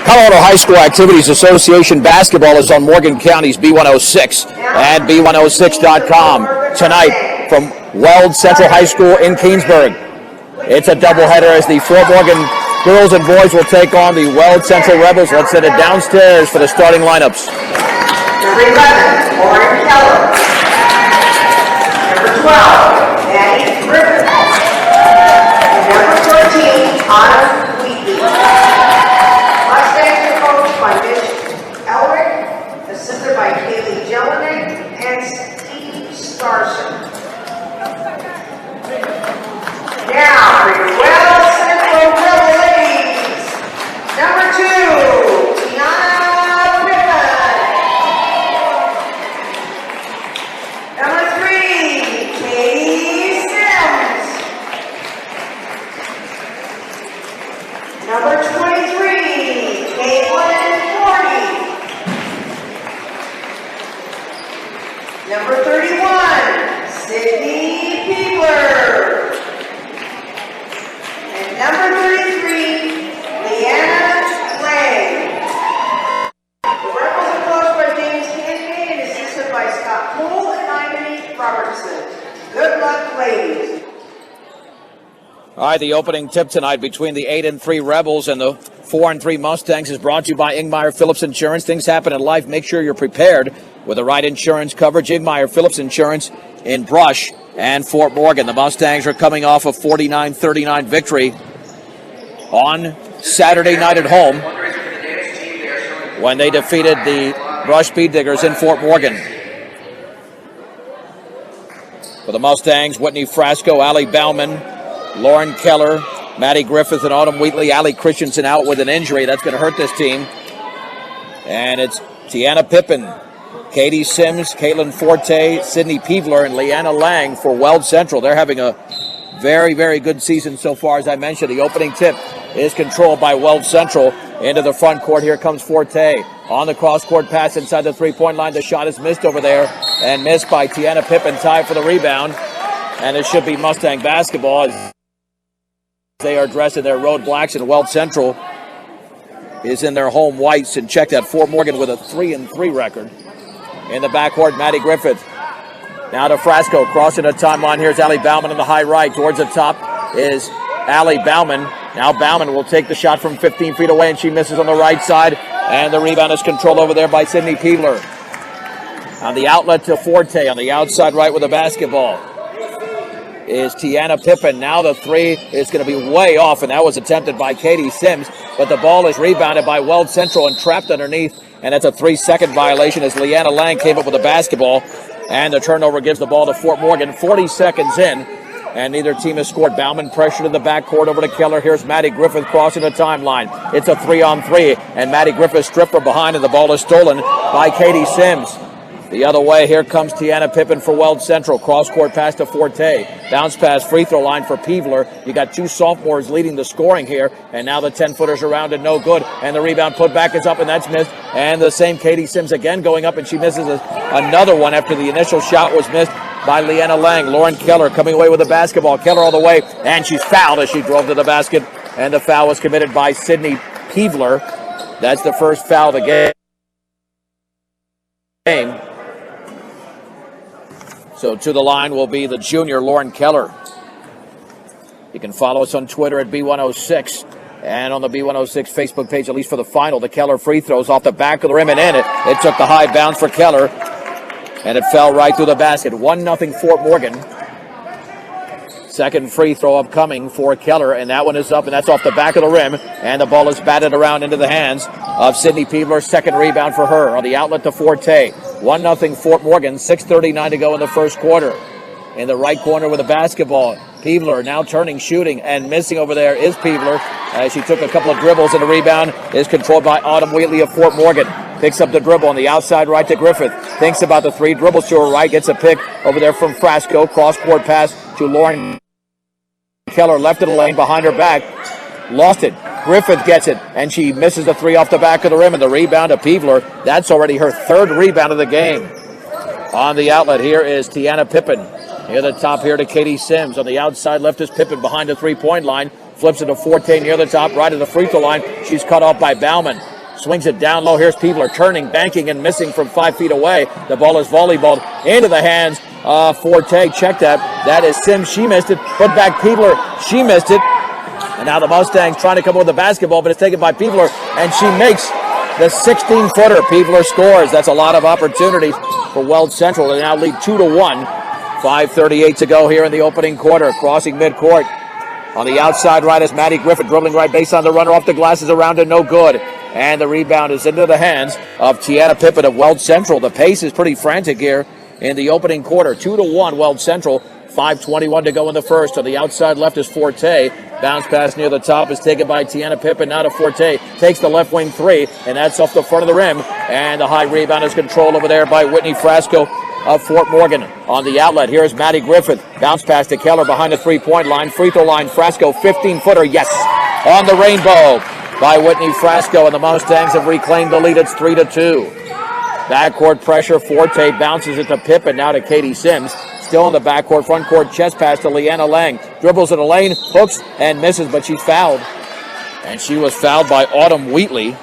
Colorado High School Activities Association basketball is on Morgan County's B106 and B106.com tonight from Weld Central High School in Keensburg. It's a doubleheader as the Fort Morgan girls and boys will take on the Weld Central Rebels. Let's send it downstairs for the starting lineups. Number 11, Lauren Keller. Number 12, Maddie Griffin. And number 14, Anna Wheatley. Mustangs are coached by Mitch Elric, assisted by Kaylee Jelinek and Steve Starson. Now for your Weld Central Rebel ladies. Number 2, Tiana Griffin. Number 3, Katie Sims. Number 23, Caitlin Forty. Number 31, Sydney Peebler. And number 33, Leanna Lang. The Rebels are coached by James Kincaid and assisted by Scott Poole and Imani Robertson. Good luck, ladies. All right, the opening tip tonight between the 8-3 Rebels and the 4-3 Mustangs is brought to you by Ingmeyer Phillips Insurance. Things happen in life. Make sure you're prepared with the right insurance coverage. Ingmeyer Phillips Insurance in Brush and Fort Morgan. The Mustangs are coming off a 49-39 victory on Saturday night at home when they defeated the Brush Speed Diggers in Fort Morgan. For the Mustangs, Whitney Frasco, Allie Bauman, Lauren Keller, Maddie Griffith, and Autumn Wheatley. Allie Christensen out with an injury. That's going to hurt this team. And it's Tiana Pippin, Katie Sims, Caitlin Forte, Sydney Peebler, and Leanna Lang for Weld Central. They're having a very, very good season so far. As I mentioned, the opening tip is controlled by Weld Central. Into the front court, here comes Forte. On the cross-court pass inside the three-point line. The shot is missed over there and missed by Tiana Pippin. Tied for the rebound. And it should be Mustang basketball. They are dressed in their road blacks, and Weld Central is in their home whites. And check that, Fort Morgan with a 3-3 record. In the backcourt, Maddie Griffith. Now to Frasco, crossing the timeline. Here's Allie Bauman on the high right. Towards the top is Allie Bauman. Now Bauman will take the shot from 15 feet away, and she misses on the right side. And the rebound is controlled over there by Sydney Peebler. On the outlet to Forte on the outside right with the basketball is Tiana Pippin. Now the three is going to be way off, and that was attempted by Katie Sims, but the ball is rebounded by Weld Central and trapped underneath, and it's a 3-second violation as Leanna Lang came up with the basketball, and the turnover gives the ball to Fort Morgan. 40 seconds in, and neither team has scored. Bauman pressure to the backcourt over to Keller. Here's Maddie Griffith crossing the timeline. It's a 3-on-3, and Maddie Griffith stripped from behind, and the ball is stolen by Katie Sims. The other way, here comes Tiana Pippin for Weld Central. Cross-court pass to Forte. Bounce pass, free throw line for Peebler. You got two sophomores leading the scoring here, and now the 10-footers around it, no good. And the rebound put back is up, and that's missed. And the same Katie Sims again going up, and she misses another one after the initial shot was missed by Leanna Lang. Lauren Keller coming away with the basketball. Keller all the way, and she's fouled as she drove to the basket. And the foul was committed by Sydney Peebler. That's the first foul of the game. So to the line will be the junior Lauren Keller. You can follow us on Twitter at B106 and on the B106 Facebook page, at least for the final. The Keller free throws off the back of the rim and in it. It took the high bounce for Keller, and it fell right through the basket. 1-0 Fort Morgan. Second free throw upcoming for Keller, and that one is up, and that's off the back of the rim, and the ball is batted around into the hands of Sydney Peebler. Second rebound for her on the outlet to Forte. 1-0 Fort Morgan, 6:39 to go in the first quarter. In the right corner with the basketball, Peebler now turning, shooting, and missing over there is Peebler as she took a couple of dribbles, and the rebound is controlled by Autumn Wheatley of Fort Morgan. Picks up the dribble on the outside right to Griffith. Thinks about the three, dribbles to her right, gets a pick over there from Frasco. Cross-court pass to Lauren Keller, left of the lane, behind her back. Lost it. Griffith gets it, and she misses the three off the back of the rim, and the rebound to Peebler. That's already her third rebound of the game. On the outlet, here is Tiana Pippin. Near the top here to Katie Sims. On the outside left is Pippin behind the three-point line. Flips it to Forte near the top, right of the free throw line. She's cut off by Bauman. Swings it down low. Here's Peebler turning, banking, and missing from 5 feet away. The ball is volleyballed into the hands of Forte. Check that. That is Sims. She missed it. Put back Peebler. She missed it. And now the Mustangs trying to come up with the basketball, but it's taken by Peebler, and she makes the 16-footer. Peebler scores. That's a lot of opportunities for Weld Central. They now lead 2-1. 5:38 to go here in the opening quarter. Crossing midcourt. On the outside right is Maddie Griffith, dribbling right baseline. The runner off the glasses around it, no good. And the rebound is into the hands of Tiana Pippin of Weld Central. The pace is pretty frantic here in the opening quarter. 2-1 Weld Central. 5:21 to go in the first. On the outside left is Forte. Bounce pass near the top is taken by Tiana Pippin. Now to Forte. Takes the left wing three, and that's off the front of the rim. And the high rebound is controlled over there by Whitney Frasco of Fort Morgan. On the outlet, here's Maddie Griffith. Bounce pass to Keller behind the three-point line. Free throw line, Frasco, 15-footer, yes. On the rainbow by Whitney Frasco, and the Mustangs have reclaimed the lead. It's 3-2. Backcourt pressure. Forte bounces it to Pippin, now to Katie Sims. Still in the backcourt, front court chest pass to Leanna Lang. Dribbles in the lane, hooks, and misses, but she's fouled. And she was fouled by Autumn Wheatley.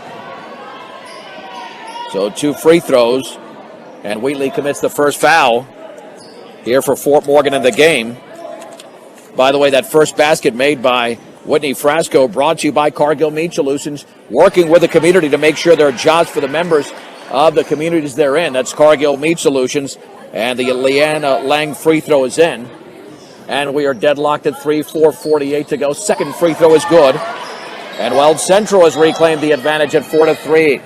So 2 free throws. And Wheatley commits the first foul here for Fort Morgan in the game. By the way, that first basket made by Whitney Frasco brought to you by Cargill Meat Solutions, working with the community to make sure there are jobs for the members of the communities they're in. That's Cargill Meat Solutions. And the Leanna Lang free throw is in. And we are deadlocked at 3, 4:48 to go. Second free throw is good. And Weld Central has reclaimed the advantage at 4-3.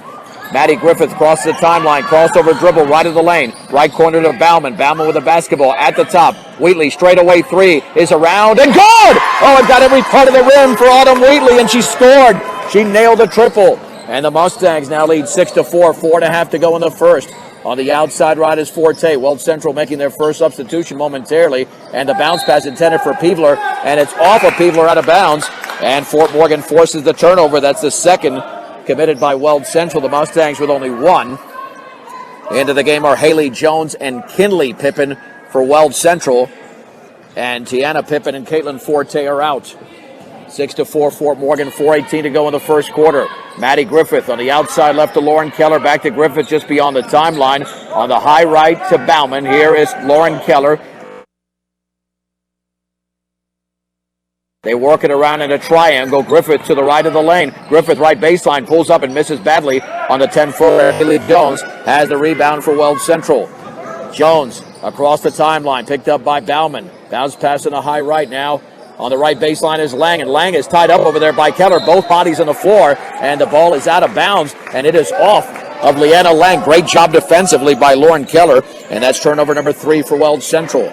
Maddie Griffith crosses the timeline, crossover dribble right of the lane, right corner to Bauman. Bauman with the basketball at the top. Wheatley straightaway three is around and good! Oh, it got every part of the rim for Autumn Wheatley, and she scored. She nailed the triple. And the Mustangs now lead 6-4, 4.5 to go in the first. On the outside right is Forte. Weld Central making their first substitution momentarily, and the bounce pass intended for Peebler, and it's off of Peebler out of bounds, and Fort Morgan forces the turnover. That's the second committed by Weld Central. The Mustangs with only one. Into the game are Haley Jones and Kinley Pippin for Weld Central. And Tiana Pippin and Caitlin Forte are out. 6-4 Fort Morgan, 4:18 to go in the first quarter. Maddie Griffith on the outside left to Lauren Keller. Back to Griffith just beyond the timeline. On the high right to Bauman. Here is Lauren Keller. They work it around in a triangle. Griffith to the right of the lane. Griffith right baseline, pulls up and misses badly on the 10-footer. Haley Jones has the rebound for Weld Central. Jones across the timeline, picked up by Bauman. Bounce pass in the high right now. On the right baseline is Lang, and Lang is tied up over there by Keller. Both bodies on the floor, and the ball is out of bounds, and it is off of Leanna Lang. Great job defensively by Lauren Keller, and that's turnover number 3 for Weld Central.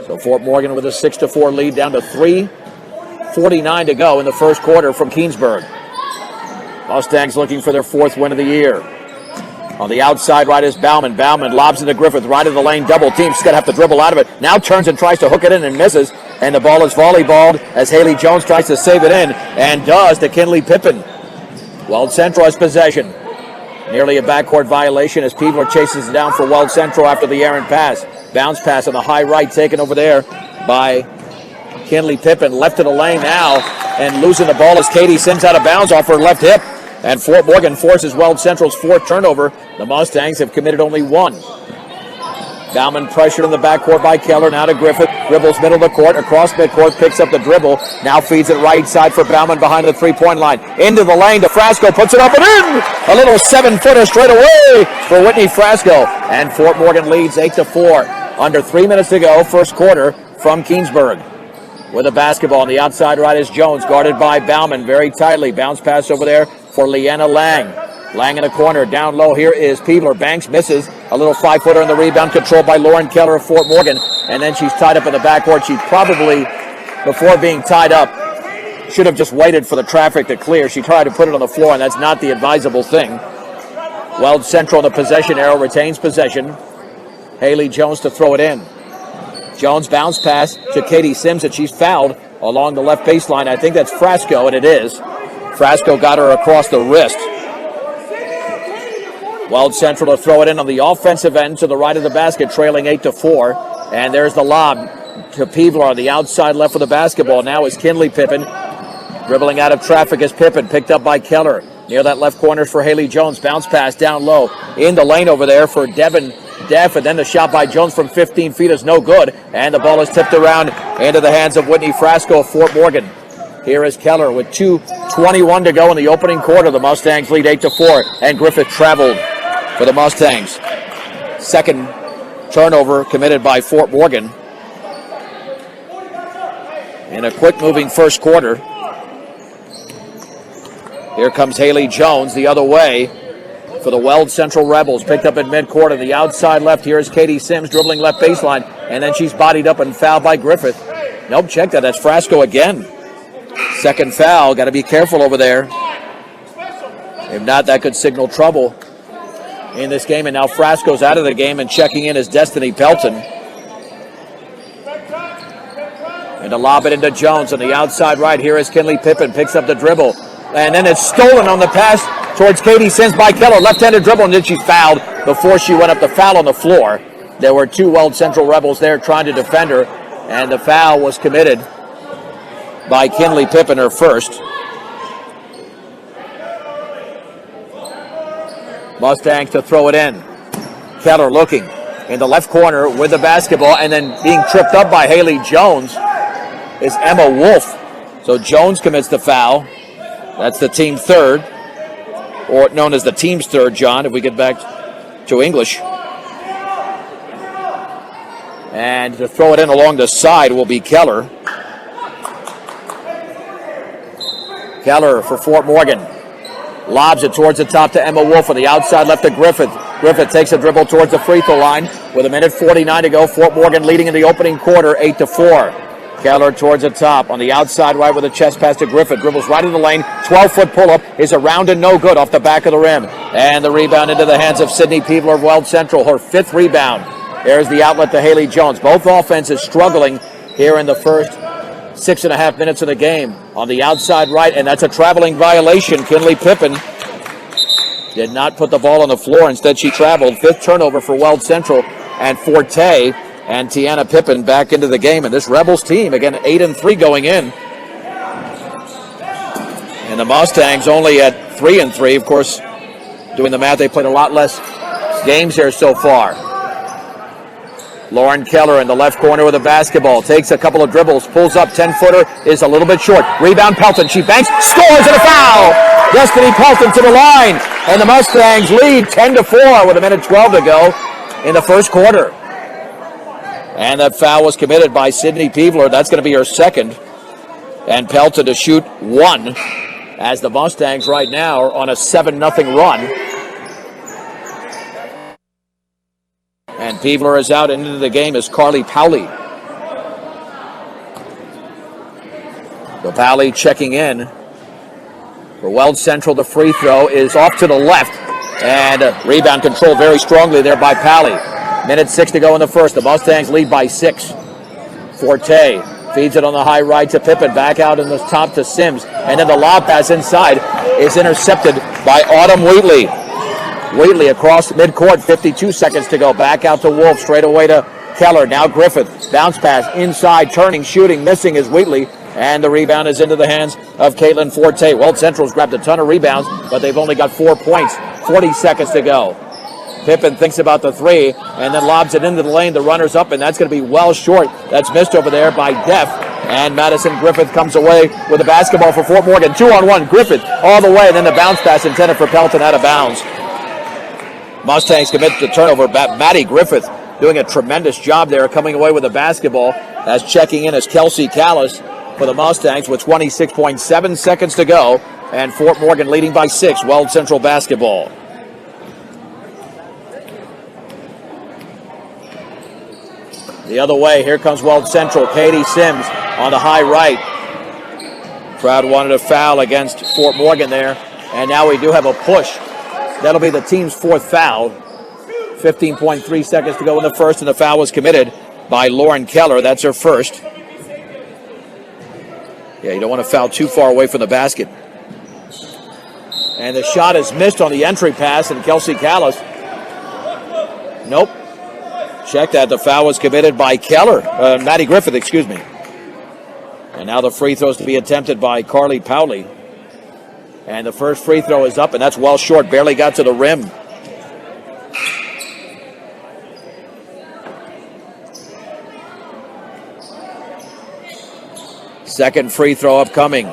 So Fort Morgan with a 6-4 lead, down to 3:49 to go in the first quarter from Keensburg. Mustangs looking for their 4th win of the year. On the outside right is Bauman. Bauman lobs into Griffith, right of the lane, double team. She's going to have to dribble out of it. Now turns and tries to hook it in and misses. And the ball is volleyballed as Haley Jones tries to save it in, and does, to Kinley Pippin. Weld Central has possession. Nearly a backcourt violation as Peebler chases it down for Weld Central after the errant pass. Bounce pass on the high right, taken over there by Kinley Pippin. Left to the lane now, and losing the ball as Katie Sims out of bounds off her left hip. And Fort Morgan forces Weld Central's 4th turnover. The Mustangs have committed only 1. Bauman pressured in the backcourt by Keller. Now to Griffith. Dribbles middle of the court. Across midcourt. Picks up the dribble. Now feeds it right side for Bauman behind the 3-point line. Into the lane to Frasco. Puts it up and in. A little 7-footer straight away for Whitney Frasco. And Fort Morgan leads 8-4. Under 3 minutes to go. First quarter from Keensburg. With a basketball on the outside right is Jones. Guarded by Bauman very tightly. Bounce pass over there for Leanna Lang. Lang in the corner, down low. Here is Peebler. Banks misses. A little 5-footer in the rebound, controlled by Lauren Keller of Fort Morgan. And then she's tied up in the backcourt. She probably, before being tied up, should have just waited for the traffic to clear. She tried to put it on the floor, and that's not the advisable thing. Weld Central, the possession arrow, retains possession. Haley Jones to throw it in. Jones bounce pass to Katie Sims, and she's fouled along the left baseline. I think that's Frasco, and it is. Frasco got her across the wrist. Weld Central to throw it in on the offensive end to the right of the basket, trailing 8-4. And there's the lob to Peebler on the outside left of the basketball. Now is Kinley Pippin. Dribbling out of traffic is Pippin, picked up by Keller. Near that left corner for Haley Jones. Bounce pass down low. In the lane over there for Devin Deff. And then the shot by Jones from 15 feet is no good. And the ball is tipped around into the hands of Whitney Frasco of Fort Morgan. Here is Keller with 2:21 to go in the opening quarter. The Mustangs lead 8-4. And Griffith traveled for the Mustangs. Second turnover committed by Fort Morgan in a quick-moving first quarter. Here comes Haley Jones the other way for the Weld Central Rebels. Picked up at midcourt on the outside left. Here is Katie Sims dribbling left baseline. And then she's bodied up and fouled by Griffith. Nope, check that. That's Frasco again. Second foul. Got to be careful over there. If not, that could signal trouble in this game. And now Frasco's out of the game, and checking in is Destiny Pelton. And to lob it into Jones on the outside right. Here is Kinley Pippin. Picks up the dribble. And then it's stolen on the pass towards Katie Sims by Keller. Left-handed dribble, and then she fouled before she went up the foul on the floor. There were two Weld Central Rebels there trying to defend her, and the foul was committed by Kinley Pippin, her first. Mustangs to throw it in. Keller looking in the left corner with the basketball, and then being tripped up by Haley Jones is Emma Wolf. So Jones commits the foul. That's the team third, or known as the team's third, John, if we get back to English. And to throw it in along the side will be Keller. Keller for Fort Morgan. Lobs it towards the top to Emma Wolf on the outside left to Griffith. Griffith takes a dribble towards the free throw line with 1:49 to go. Fort Morgan leading in the opening quarter, 8-4. Keller towards the top on the outside right with a chest pass to Griffith. Dribbles right in the lane. 12-foot pull-up is around and no good off the back of the rim. And the rebound into the hands of Sydney Peebler of Weld Central, her fifth rebound. There's the outlet to Haley Jones. Both offenses struggling here in the first 6.5 minutes of the game. On the outside right, and that's a traveling violation. Kinley Pippin did not put the ball on the floor. Instead, she traveled. Fifth turnover for Weld Central. And Forte and Tiana Pippin back into the game. And this Rebels team, again, 8-3 going in. And the Mustangs only at 3-3. Of course, doing the math, they played a lot less games here so far. Lauren Keller in the left corner with a basketball. Takes a couple of dribbles. Pulls up. 10-footer is a little bit short. Rebound Pelton. She banks. Scores and a foul. Destiny Pelton to the line. And the Mustangs lead 10-4 with 1:12 to go in the first quarter. And that foul was committed by Sydney Peebler. That's going to be her second. And Pelton to shoot one as the Mustangs right now are on a 7-0 run. And Peebler is out, and into the game is Carly Powley. So Powley checking in. For Weld Central, the free throw is off to the left. And rebound controlled very strongly there by Powley. 1:06 to go in the first. The Mustangs lead by 6. Forte feeds it on the high right to Pippin. Back out in the top to Sims. And then the lob pass inside is intercepted by Autumn Wheatley. Wheatley across midcourt, 52 seconds to go. Back out to Wolf, straight away to Keller. Now Griffith, bounce pass, inside, turning, shooting, missing is Wheatley. And the rebound is into the hands of Caitlin Forte. Weld Central's grabbed a ton of rebounds, but they've only got 4 points. 40 seconds to go. Pippin thinks about the three, and then lobs it into the lane. The runner's up, and that's going to be well short. That's missed over there by Deff. And Madison Griffith comes away with the basketball for Fort Morgan. 2-on-1, Griffith all the way, and then the bounce pass intended for Pelton out of bounds. Mustangs commit the turnover. Maddie Griffith doing a tremendous job there, coming away with the basketball. As checking in is Kelsey Callis for the Mustangs with 26.7 seconds to go. And Fort Morgan leading by 6. Weld Central basketball. The other way, here comes Weld Central. Katie Sims on the high right. Crowd wanted a foul against Fort Morgan there. And now we do have a push. That'll be the team's fourth foul. 15.3 seconds to go in the first, and the foul was committed by Lauren Keller. That's her first. Yeah, you don't want to foul too far away from the basket. And the shot is missed on the entry pass, and Kelsey Callis. Nope. Check that. The foul was committed by Keller. Maddie Griffith, excuse me. And now the free throws to be attempted by Carly Powley. And the first free throw is up, and that's well short. Barely got to the rim. Second free throw upcoming.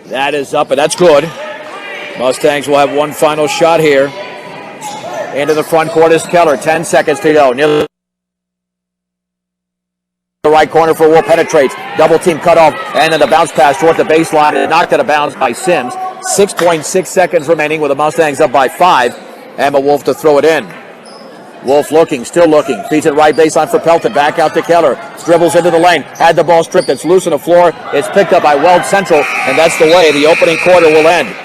That is up, and that's good. Mustangs will have one final shot here. Into the front court is Keller. 10 seconds to go. Near the right corner for Wolf, penetrates. Double team cut off, and then the bounce pass toward the baseline. And knocked out of bounds by Sims. 6.6 seconds remaining with the Mustangs up by 5. And Wolf to throw it in. Wolf looking, still looking. Feeds it right baseline for Pelton. Back out to Keller. Dribbles into the lane. Had the ball stripped. It's loose on the floor. It's picked up by Weld Central. And that's the way the opening quarter will end.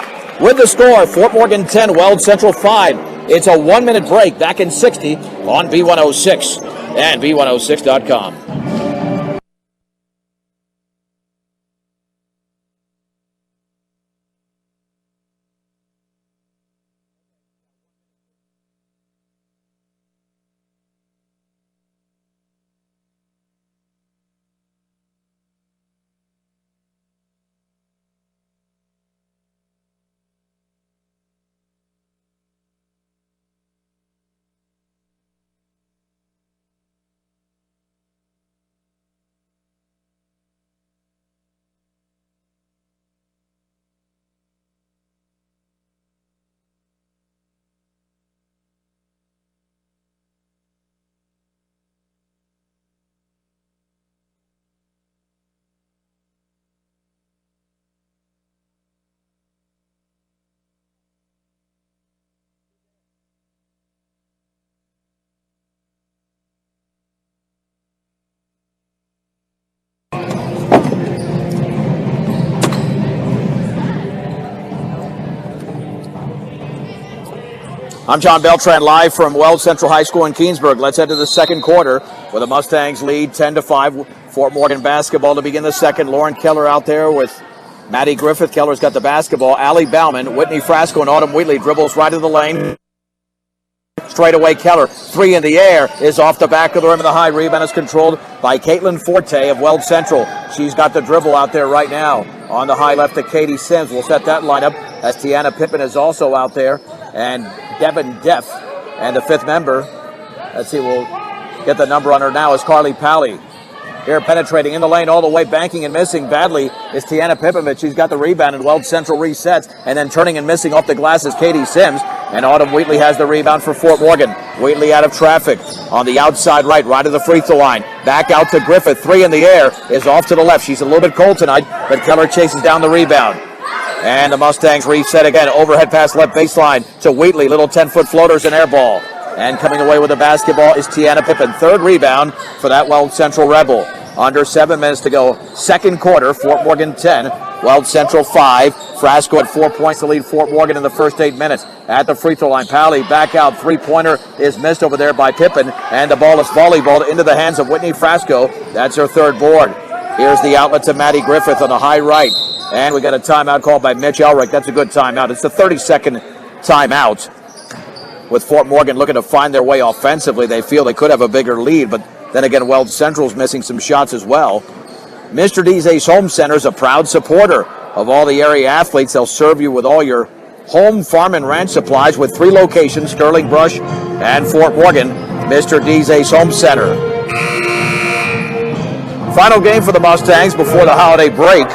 With the score, Fort Morgan 10, Weld Central 5. It's a 1-minute break back in 60 on B106 and B106.com. I'm John Beltran, live from Weld Central High School in Keensburg. Let's head to the second quarter, where the Mustangs lead 10-5. Fort Morgan basketball to begin the second. Lauren Keller out there with Maddie Griffith. Keller's got the basketball. Allie Bauman, Whitney Frasco, and Autumn Wheatley dribbles right to the lane. Straight away, Keller, three in the air, is off the back of the rim of the high. Rebound is controlled by Caitlin Forte of Weld Central. She's got the dribble out there right now. On the high left to Katie Sims. We'll set that lineup as Tiana Pippin is also out there. And Devin Deff, and the fifth member, let's see, we'll get the number on her now, is Carly Pally. Here penetrating in the lane all the way, banking and missing badly is Tiana Pippin. She's got the rebound, and Weld Central resets, and then turning and missing off the glass is Katie Sims, and Autumn Wheatley has the rebound for Fort Morgan. Wheatley out of traffic on the outside right to the free throw line. Back out to Griffith, three in the air, is off to the left. She's a little bit cold tonight, but Keller chases down the rebound. And the Mustangs reset again. Overhead pass left baseline to Wheatley. Little 10-foot floaters and air ball. And coming away with the basketball is Tiana Pippin. Third rebound for that Weld Central Rebel. Under 7 minutes to go. Second quarter, Fort Morgan 10, Weld Central 5. Frasco at 4 points to lead Fort Morgan in the first 8 minutes. At the free throw line, Pally back out. Three-pointer is missed over there by Pippin. And the ball is volleyballed into the hands of Whitney Frasco. That's her third board. Here's the outlet to Maddie Griffith on the high right. And we got a timeout called by Mitch Elrick. That's a good timeout. It's the 30-second timeout. With Fort Morgan looking to find their way offensively, they feel they could have a bigger lead, but then again, Weld Central's missing some shots as well. Mr. D's Ace Home Center is a proud supporter of all the area athletes. They'll serve you with all your home, farm, and ranch supplies with 3 locations, Sterling Brush and Fort Morgan. Mr. D's Ace Home Center. Final game for the Mustangs before the holiday break.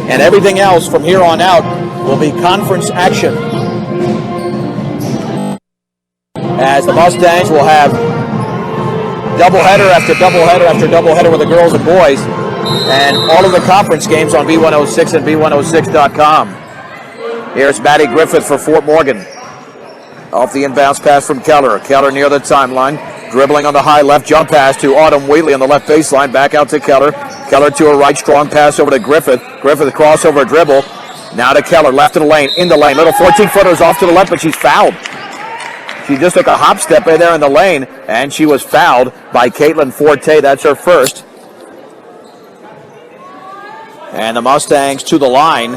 And everything else from here on out will be conference action, as the Mustangs will have doubleheader after doubleheader after doubleheader with the girls and boys, and all of the conference games on B106 and B106.com. Here's Maddie Griffith for Fort Morgan. Off the inbounds pass from Keller. Keller near the timeline. Dribbling on the high left, jump pass to Autumn Wheatley on the left baseline. Back out to Keller. Keller to her right, strong pass over to Griffith. Griffith crossover dribble. Now to Keller, left of the lane, in the lane. Little 14-footers off to the left, but she's fouled. She just took a hop step in there in the lane, and she was fouled by Caitlin Forte. That's her first. And the Mustangs to the line.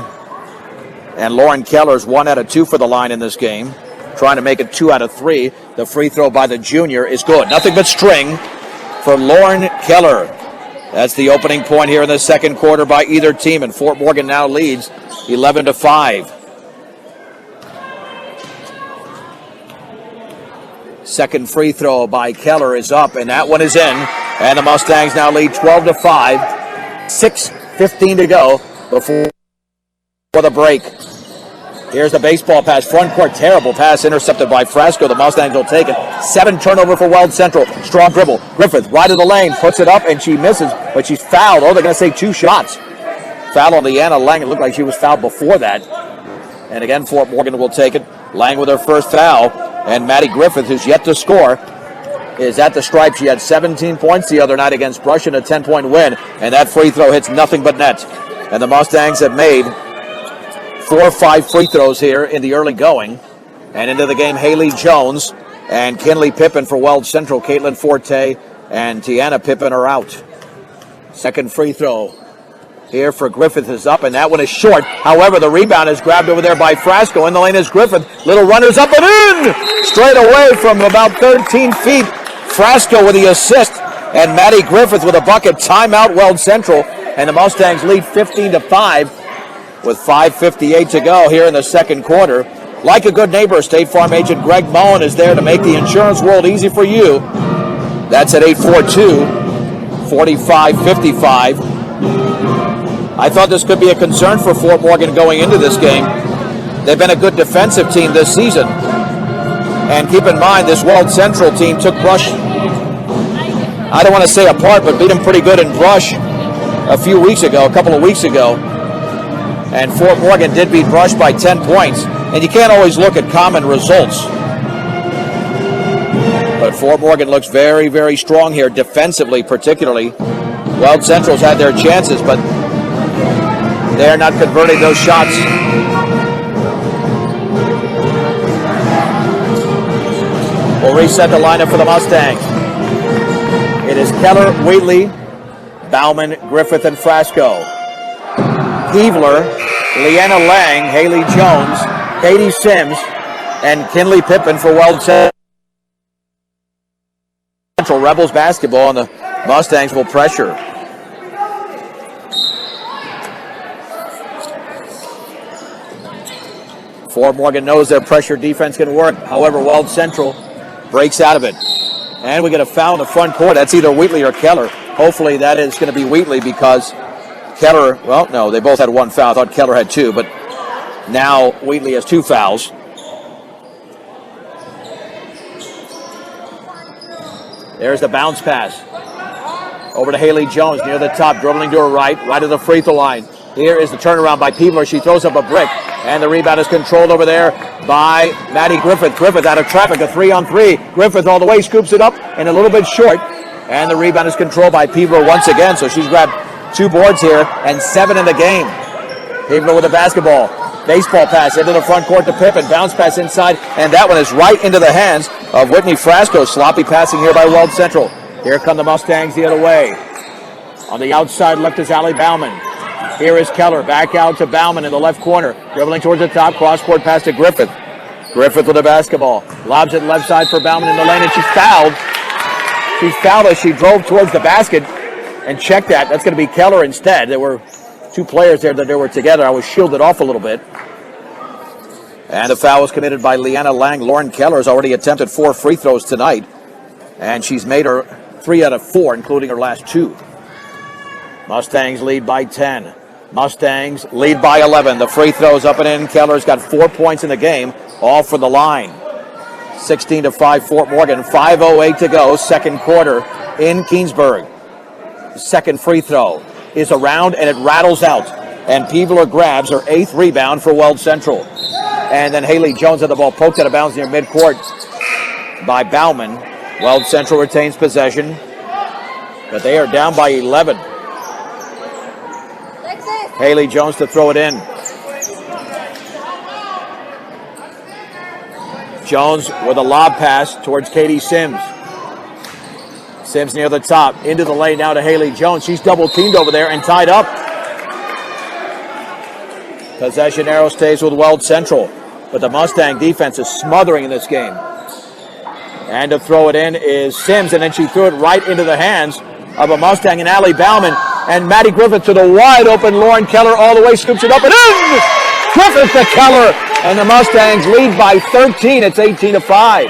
And Lauren Keller's 1 out of 2 for the line in this game. Trying to make it 2 out of 3. The free throw by the junior is good. Nothing but string for Lauren Keller. That's the opening point here in the second quarter by either team, and Fort Morgan now leads 11-5. Second free throw by Keller is up, and that one is in. And the Mustangs now lead 12-5. 6:15 to go before the break. Here's the baseball pass. Front court, terrible pass intercepted by Frasco. The Mustangs will take it. 7 turnover for Weld Central. Strong dribble. Griffith, right of the lane, puts it up, and she misses, but she's fouled. Oh, they're going to say 2 shots. Foul on Leanna Lang. It looked like she was fouled before that. And again, Fort Morgan will take it. Lang with her first foul. And Maddie Griffith, who's yet to score, is at the stripe. She had 17 points the other night against Brush in a 10-point win. And that free throw hits nothing but net. And the Mustangs have made 4 or 5 free throws here in the early going. And into the game, Haley Jones and Kinley Pippin for Weld Central. Caitlin Forte and Tiana Pippin are out. Second free throw here for Griffith is up, and that one is short. However, the rebound is grabbed over there by Frasco. In the lane is Griffith. Little runners up and in! Straight away from about 13 feet. Frasco with the assist, and Maddie Griffith with a bucket. Timeout, Weld Central. And the Mustangs lead 15-5 with 5:58 to go here in the second quarter. Like a good neighbor, State Farm agent Greg Moen is there to make the insurance world easy for you. That's at 842-4555. I thought this could be a concern for Fort Morgan going into this game. They've been a good defensive team this season. And keep in mind, this Weld Central team took Brush, I don't want to say apart, but beat them pretty good in Brush a couple of weeks ago. And Fort Morgan did beat Brush by 10 points. And you can't always look at common results. But Fort Morgan looks very, very strong here, defensively particularly. Weld Central's had their chances, but they're not converting those shots. We'll reset the lineup for the Mustangs. It is Keller, Wheatley, Bauman, Griffith, and Frasco. Peevler, Leanna Lang, Haley Jones, Katie Sims, and Kinley Pippin for Weld Central. Rebels basketball, and the Mustangs will pressure. Fort Morgan knows their pressure defense can work. However, Weld Central breaks out of it. And we get a foul in the front court. That's either Wheatley or Keller. Hopefully that is going to be Wheatley, because Keller, well, no, they both had 1 foul. I thought Keller had 2, but now Wheatley has 2 fouls. There's the bounce pass. Over to Haley Jones near the top, dribbling to her right of the free throw line. Here is the turnaround by Peebler. She throws up a brick, and the rebound is controlled over there by Maddie Griffith. Griffith out of traffic, a 3-on-3. Griffith all the way, scoops it up, and a little bit short. And the rebound is controlled by Peebler once again, so she's grabbed 2 boards here and 7 in the game. Peebler with the basketball. Baseball pass into the front court to Pippin. Bounce pass inside, and that one is right into the hands of Whitney Frasco. Sloppy passing here by Weld Central. Here come the Mustangs the other way. On the outside left is Allie Bauman. Here is Keller, back out to Bauman in the left corner. Dribbling towards the top, cross-court pass to Griffith. Griffith with the basketball. Lobs it left side for Bauman in the lane, and she's fouled. She's fouled as she drove towards the basket and checked that. That's going to be Keller instead. There were 2 players there that they were together. I was shielded off a little bit. And the foul was committed by Leanna Lang. Lauren Keller has already attempted 4 free throws tonight, and she's made her 3 out of 4, including her last 2. Mustangs lead by 10. Mustangs lead by 11. The free throws up and in. Keller's got 4 points in the game, all for the line. 16-5 Fort Morgan. 5:08 to go, second quarter in Keensburg. Second free throw is around, and it rattles out. And Peebler grabs her 8th rebound for Weld Central. And then Haley Jones had the ball poked out of bounds near midcourt by Bauman. Weld Central retains possession, but they are down by 11. Haley Jones to throw it in. Jones with a lob pass towards Katie Sims. Sims near the top, into the lane now to Haley Jones. She's double teamed over there and tied up. Possession arrow stays with Weld Central, but the Mustang defense is smothering in this game. And to throw it in is Sims, and then she threw it right into the hands of a Mustang and Allie Bauman. And Maddie Griffith to the wide open Lauren Keller all the way, scoops it up and in! Griffith to Keller, and the Mustangs lead by 13. It's 18-5.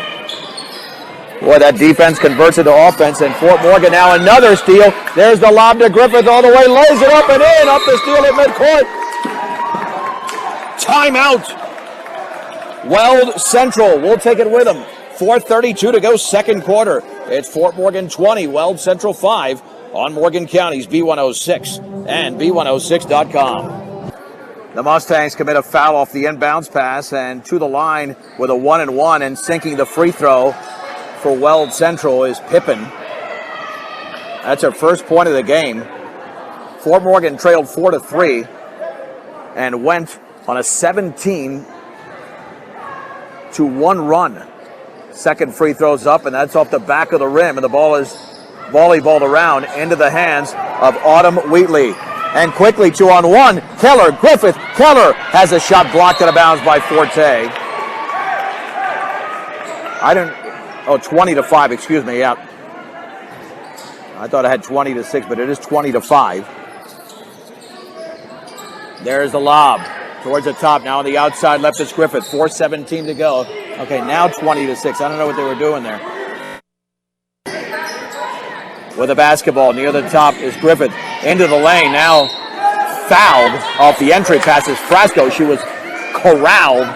Boy, that defense converts it to offense, and Fort Morgan now another steal. There's the lob to Griffith all the way, lays it up and in, up the steal at midcourt. Timeout. Weld Central will take it with them. 4:32 to go, second quarter. It's Fort Morgan 20, Weld Central 5 on Morgan County's B106 and B106.com. The Mustangs commit a foul off the inbounds pass, and to the line with a 1-and-1 and sinking the free throw for Weld Central is Pippin. That's her first point of the game. Fort Morgan trailed 4-3 and went on a 17-1 run. Second free throw's up, and that's off the back of the rim, and the ball is volleyballed around into the hands of Autumn Wheatley. And quickly, 2-on-1, Keller, Griffith, Keller has a shot blocked out of bounds by Forte. 20-5, excuse me, yeah. I thought I had 20-6, but it is 20-5. There's the lob towards the top. Now on the outside left is Griffith. 4:17 to go. Okay, now 20-6. I don't know what they were doing there. With a basketball near the top is Griffith. Into the lane. Now fouled off the entry pass is Frasco. She was corralled.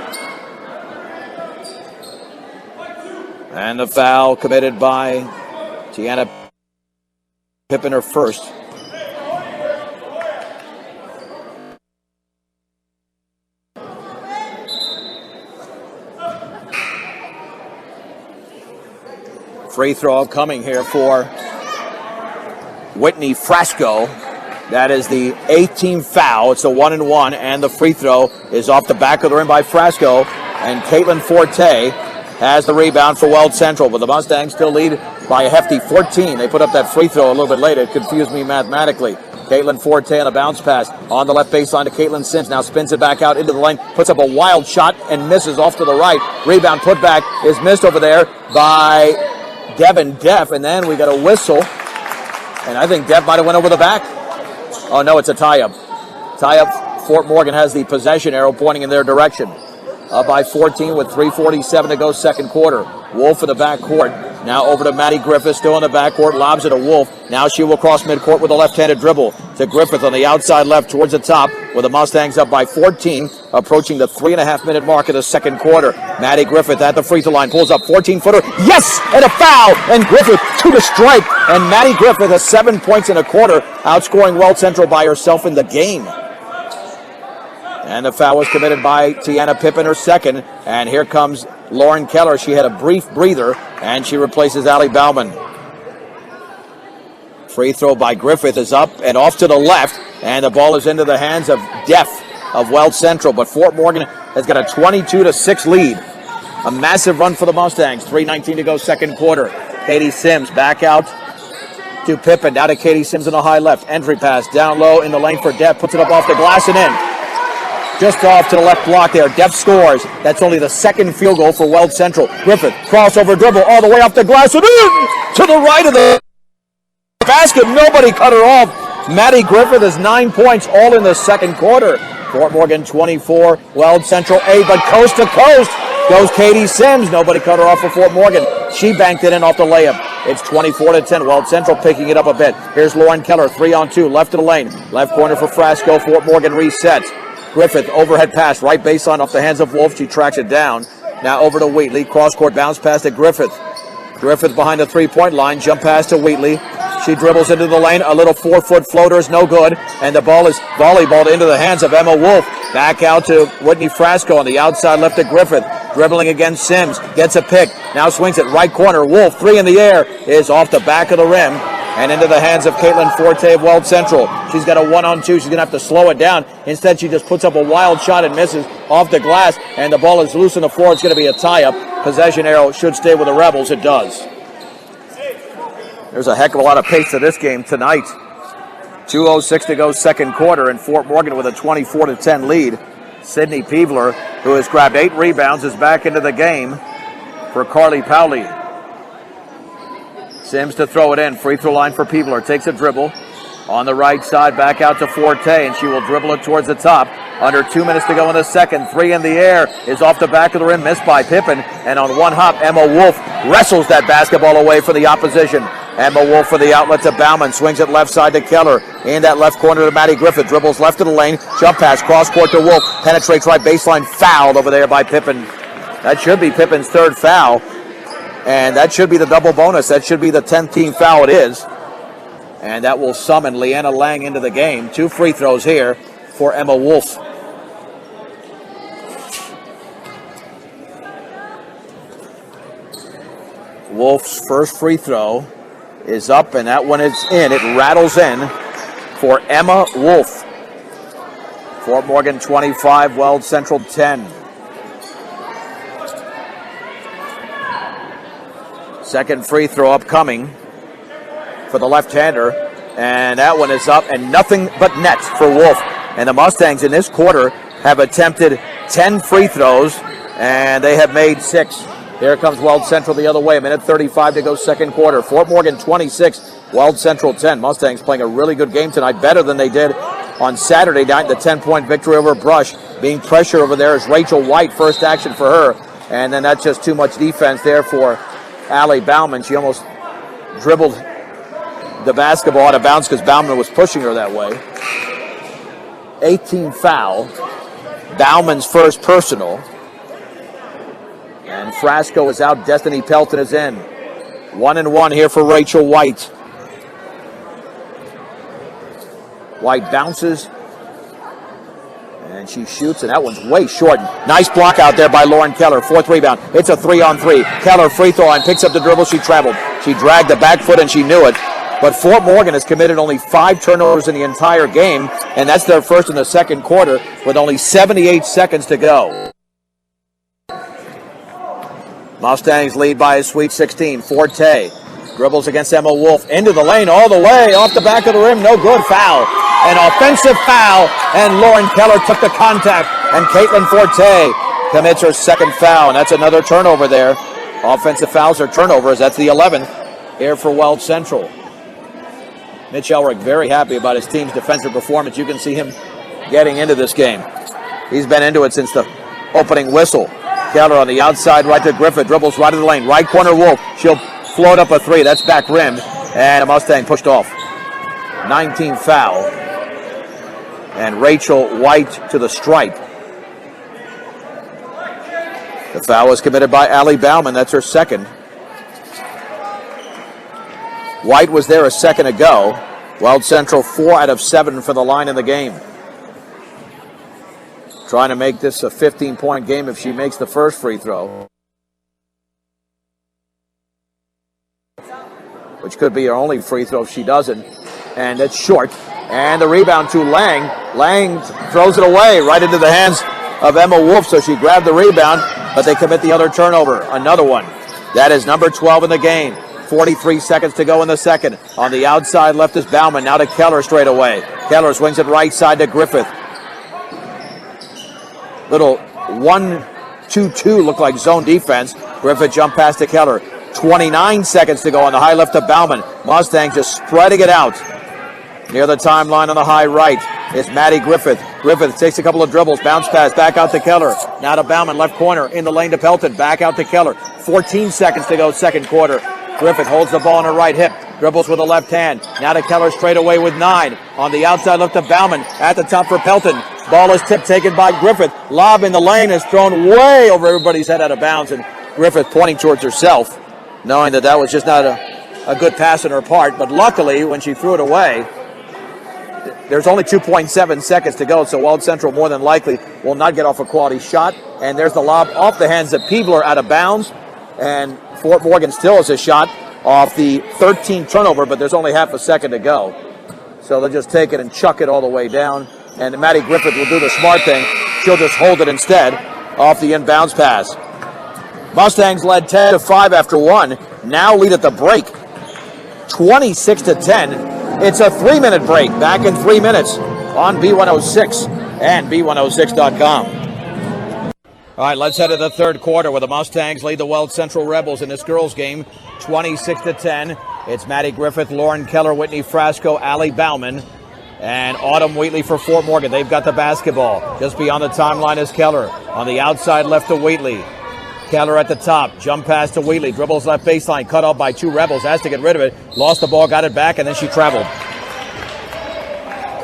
And the foul committed by Tiana Pippin, her first. Free throw coming here for Whitney Frasco. That is the 18th foul. It's a 1-and-1, and the free throw is off the back of the rim by Frasco. And Caitlin Forte has the rebound for Weld Central, but the Mustangs still lead by a hefty 14. They put up that free throw a little bit later. It confused me mathematically. Caitlin Forte on a bounce pass on the left baseline to Caitlin Sims. Now spins it back out into the lane, puts up a wild shot and misses off to the right. Rebound put back is missed over there by Devin Deff, and then we got a whistle. And I think Deff might have went over the back. Oh, no, it's a tie-up. Tie-up, Fort Morgan has the possession arrow pointing in their direction. Up by 14 with 3:47 to go, second quarter. Wolf in the backcourt. Now over to Maddie Griffith, still in the backcourt, lobs it to Wolf. Now she will cross midcourt with a left-handed dribble to Griffith on the outside left towards the top, with the Mustangs up by 14, approaching the 3.5-minute mark of the second quarter. Maddie Griffith at the free throw line, pulls up 14-footer. Yes! And a foul! And Griffith to the strike. And Maddie Griffith has 7 points in a quarter, outscoring Weld Central by herself in the game. And the foul was committed by Tiana Pippin, her second. And here comes Lauren Keller. She had a brief breather, and she replaces Allie Bauman. Free throw by Griffith is up and off to the left, and the ball is into the hands of Deff of Weld Central. But Fort Morgan has got a 22-6 lead. A massive run for the Mustangs. 3:19 to go, second quarter. Katie Sims back out to Pippin. Now to Katie Sims on the high left. Entry pass down low in the lane for Deff. Puts it up off the glass and in. Just off to the left block there. Deff scores. That's only the second field goal for Weld Central. Griffith, crossover dribble all the way off the glass and in! To the right of the basket. Nobody cut her off. Maddie Griffith has 9 points all in the second quarter. Fort Morgan 24, Weld Central 8, but coast to coast goes Katie Sims. Nobody cut her off for Fort Morgan. She banked it in off the layup. It's 24-10. Weld Central picking it up a bit. Here's Lauren Keller, 3-on-2, left of the lane. Left corner for Frasco. Fort Morgan resets. Griffith, overhead pass, right baseline off the hands of Wolf. She tracks it down. Now over to Wheatley. Cross-court bounce pass to Griffith. Griffith behind the three-point line. Jump pass to Wheatley. She dribbles into the lane. A little 4-foot floater is no good. And the ball is volleyballed into the hands of Emma Wolf. Back out to Whitney Frasco on the outside left to Griffith. Dribbling against Sims. Gets a pick. Now swings it right corner. Wolf, three in the air, is off the back of the rim and into the hands of Caitlin Forte of Weld Central. She's got a 1-on-2. She's going to have to slow it down. Instead, she just puts up a wild shot and misses off the glass, and the ball is loose on the floor. It's going to be a tie-up. Possession arrow should stay with the Rebels. It does. There's a heck of a lot of pace to this game tonight. 2:06 to go, second quarter, and Fort Morgan with a 24-10 lead. Sydney Peevler, who has grabbed 8 rebounds, is back into the game for Carly Powley. Sims to throw it in. Free throw line for Peebler. Takes a dribble. On the right side, back out to Forte, and she will dribble it towards the top. Under 2 minutes to go in the second. Three in the air is off the back of the rim, missed by Pippen. And on one hop, Emma Wolf wrestles that basketball away for the opposition. Emma Wolf for the outlet to Bauman. Swings it left side to Keller. In that left corner to Maddie Griffith. Dribbles left to the lane. Jump pass, cross court to Wolf. Penetrates right baseline. Fouled over there by Pippen. That should be Pippen's third foul. And that should be the double bonus. That should be the 10th team foul. It is. And that will summon Leanna Lang into the game. 2 free throws here for Emma Wolf. Wolf's first free throw is up, and that one is in. It rattles in for Emma Wolf. Fort Morgan 25, Weld Central 10. Second free throw upcoming for the left-hander, and that one is up, and nothing but net for Wolf. And the Mustangs in this quarter have attempted 10 free throws, and they have made 6. Here comes Weld Central the other way. 1:35 to go second quarter. Fort Morgan 26, Weld Central 10. Mustangs playing a really good game tonight, better than they did on Saturday night. The 10-point victory over Brush. Being pressure over there is Rachel White, first action for her. And then that's just too much defense there for Allie Bauman. She almost dribbled the basketball out of bounds because Bauman was pushing her that way. 18 foul. Bauman's first personal. And Frasco is out. Destiny Pelton is in. 1-1 here for Rachel White. White bounces. And she shoots, and that one's way short. Nice block out there by Lauren Keller. 4th rebound. It's a 3-on-3. Keller free throw line. Picks up the dribble. She traveled. She dragged the back foot, and she knew it. But Fort Morgan has committed only 5 turnovers in the entire game, and that's their first in the second quarter with only 78 seconds to go. Mustangs lead by a sweet 16. Forte dribbles against Emma Wolf. Into the lane all the way. Off the back of the rim. No good. Foul. An offensive foul. And Lauren Keller took the contact. And Caitlin Forte commits her second foul. And that's another turnover there. Offensive fouls or turnovers. That's the 11th here for Weld Central. Mitch Elrick very happy about his team's defensive performance. You can see him getting into this game. He's been into it since the opening whistle. Keller on the outside, right to Griffith. Dribbles right to the lane. Right corner, Wolf. She'll float up a 3. That's back rimmed. And a Mustang pushed off. 19 foul. And Rachel White to the stripe. The foul was committed by Allie Bauman. That's her second. White was there a second ago. Weld Central 4 out of 7 for the line in the game. Trying to make this a 15-point game if she makes the first free throw, which could be her only free throw if she doesn't. And it's short. And the rebound to Lang. Lang throws it away right into the hands of Emma Wolf, so she grabbed the rebound, but they commit the other turnover. Another one. That is number 12 in the game. 43 seconds to go in the second. On the outside left is Bauman. Now to Keller straight away. Keller swings it right side to Griffith. Little 1-2-2 look like zone defense. Griffith jump pass to Keller. 29 seconds to go on the high left to Bauman. Mustangs just spreading it out. Near the timeline on the high right is Maddie Griffith. Griffith takes a couple of dribbles. Bounce pass back out to Keller. Now to Bauman, left corner. In the lane to Pelton. Back out to Keller. 14 seconds to go second quarter. Griffith holds the ball on her right hip. Dribbles with the left hand. Now to Keller straight away with 9. On the outside look to Bauman. At the top for Pelton. Ball is tipped, taken by Griffith. Lob in the lane is thrown way over everybody's head out of bounds. And Griffith pointing towards herself, knowing that that was just not a good pass on her part. But luckily, when she threw it away, there's only 2.7 seconds to go. So Weld Central more than likely will not get off a quality shot. And there's the lob off the hands of Peebler out of bounds. And Fort Morgan still has a shot off the 13th turnover, but there's only half a second to go. So they'll just take it and chuck it all the way down. And Maddie Griffith will do the smart thing. She'll just hold it instead off the inbounds pass. Mustangs led 10-5 after 1. Now lead at the break. 26-10. It's a 3-minute break. Back in 3 minutes on B106 and B106.com. All right, let's head to the third quarter where the Mustangs lead the Weld Central Rebels in this girls game 26-10. It's Maddie Griffith, Lauren Keller, Whitney Frasco, Allie Bauman, and Autumn Wheatley for Fort Morgan. They've got the basketball. Just beyond the timeline is Keller. On the outside left to Wheatley. Keller at the top. Jump pass to Wheatley. Dribbles left baseline. Cut off by two Rebels. Has to get rid of it. Lost the ball, got it back, and then she traveled.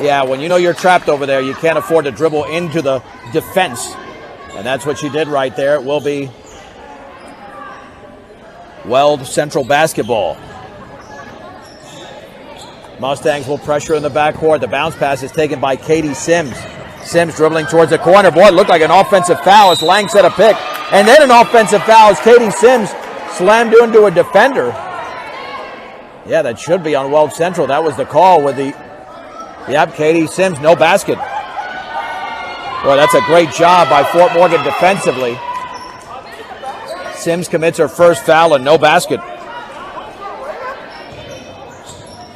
Yeah, when you know you're trapped over there, you can't afford to dribble into the defense. And that's what she did right there. It will be Weld Central basketball. Mustangs will pressure in the backcourt. The bounce pass is taken by Katie Sims. Sims dribbling towards the corner. Boy, it looked like an offensive foul as Lang set a pick. And then an offensive foul as Katie Sims slammed into a defender. Yeah, that should be on Weld Central. That was the call with the... Yep, Katie Sims, no basket. Boy, that's a great job by Fort Morgan defensively. Sims commits her first foul and no basket.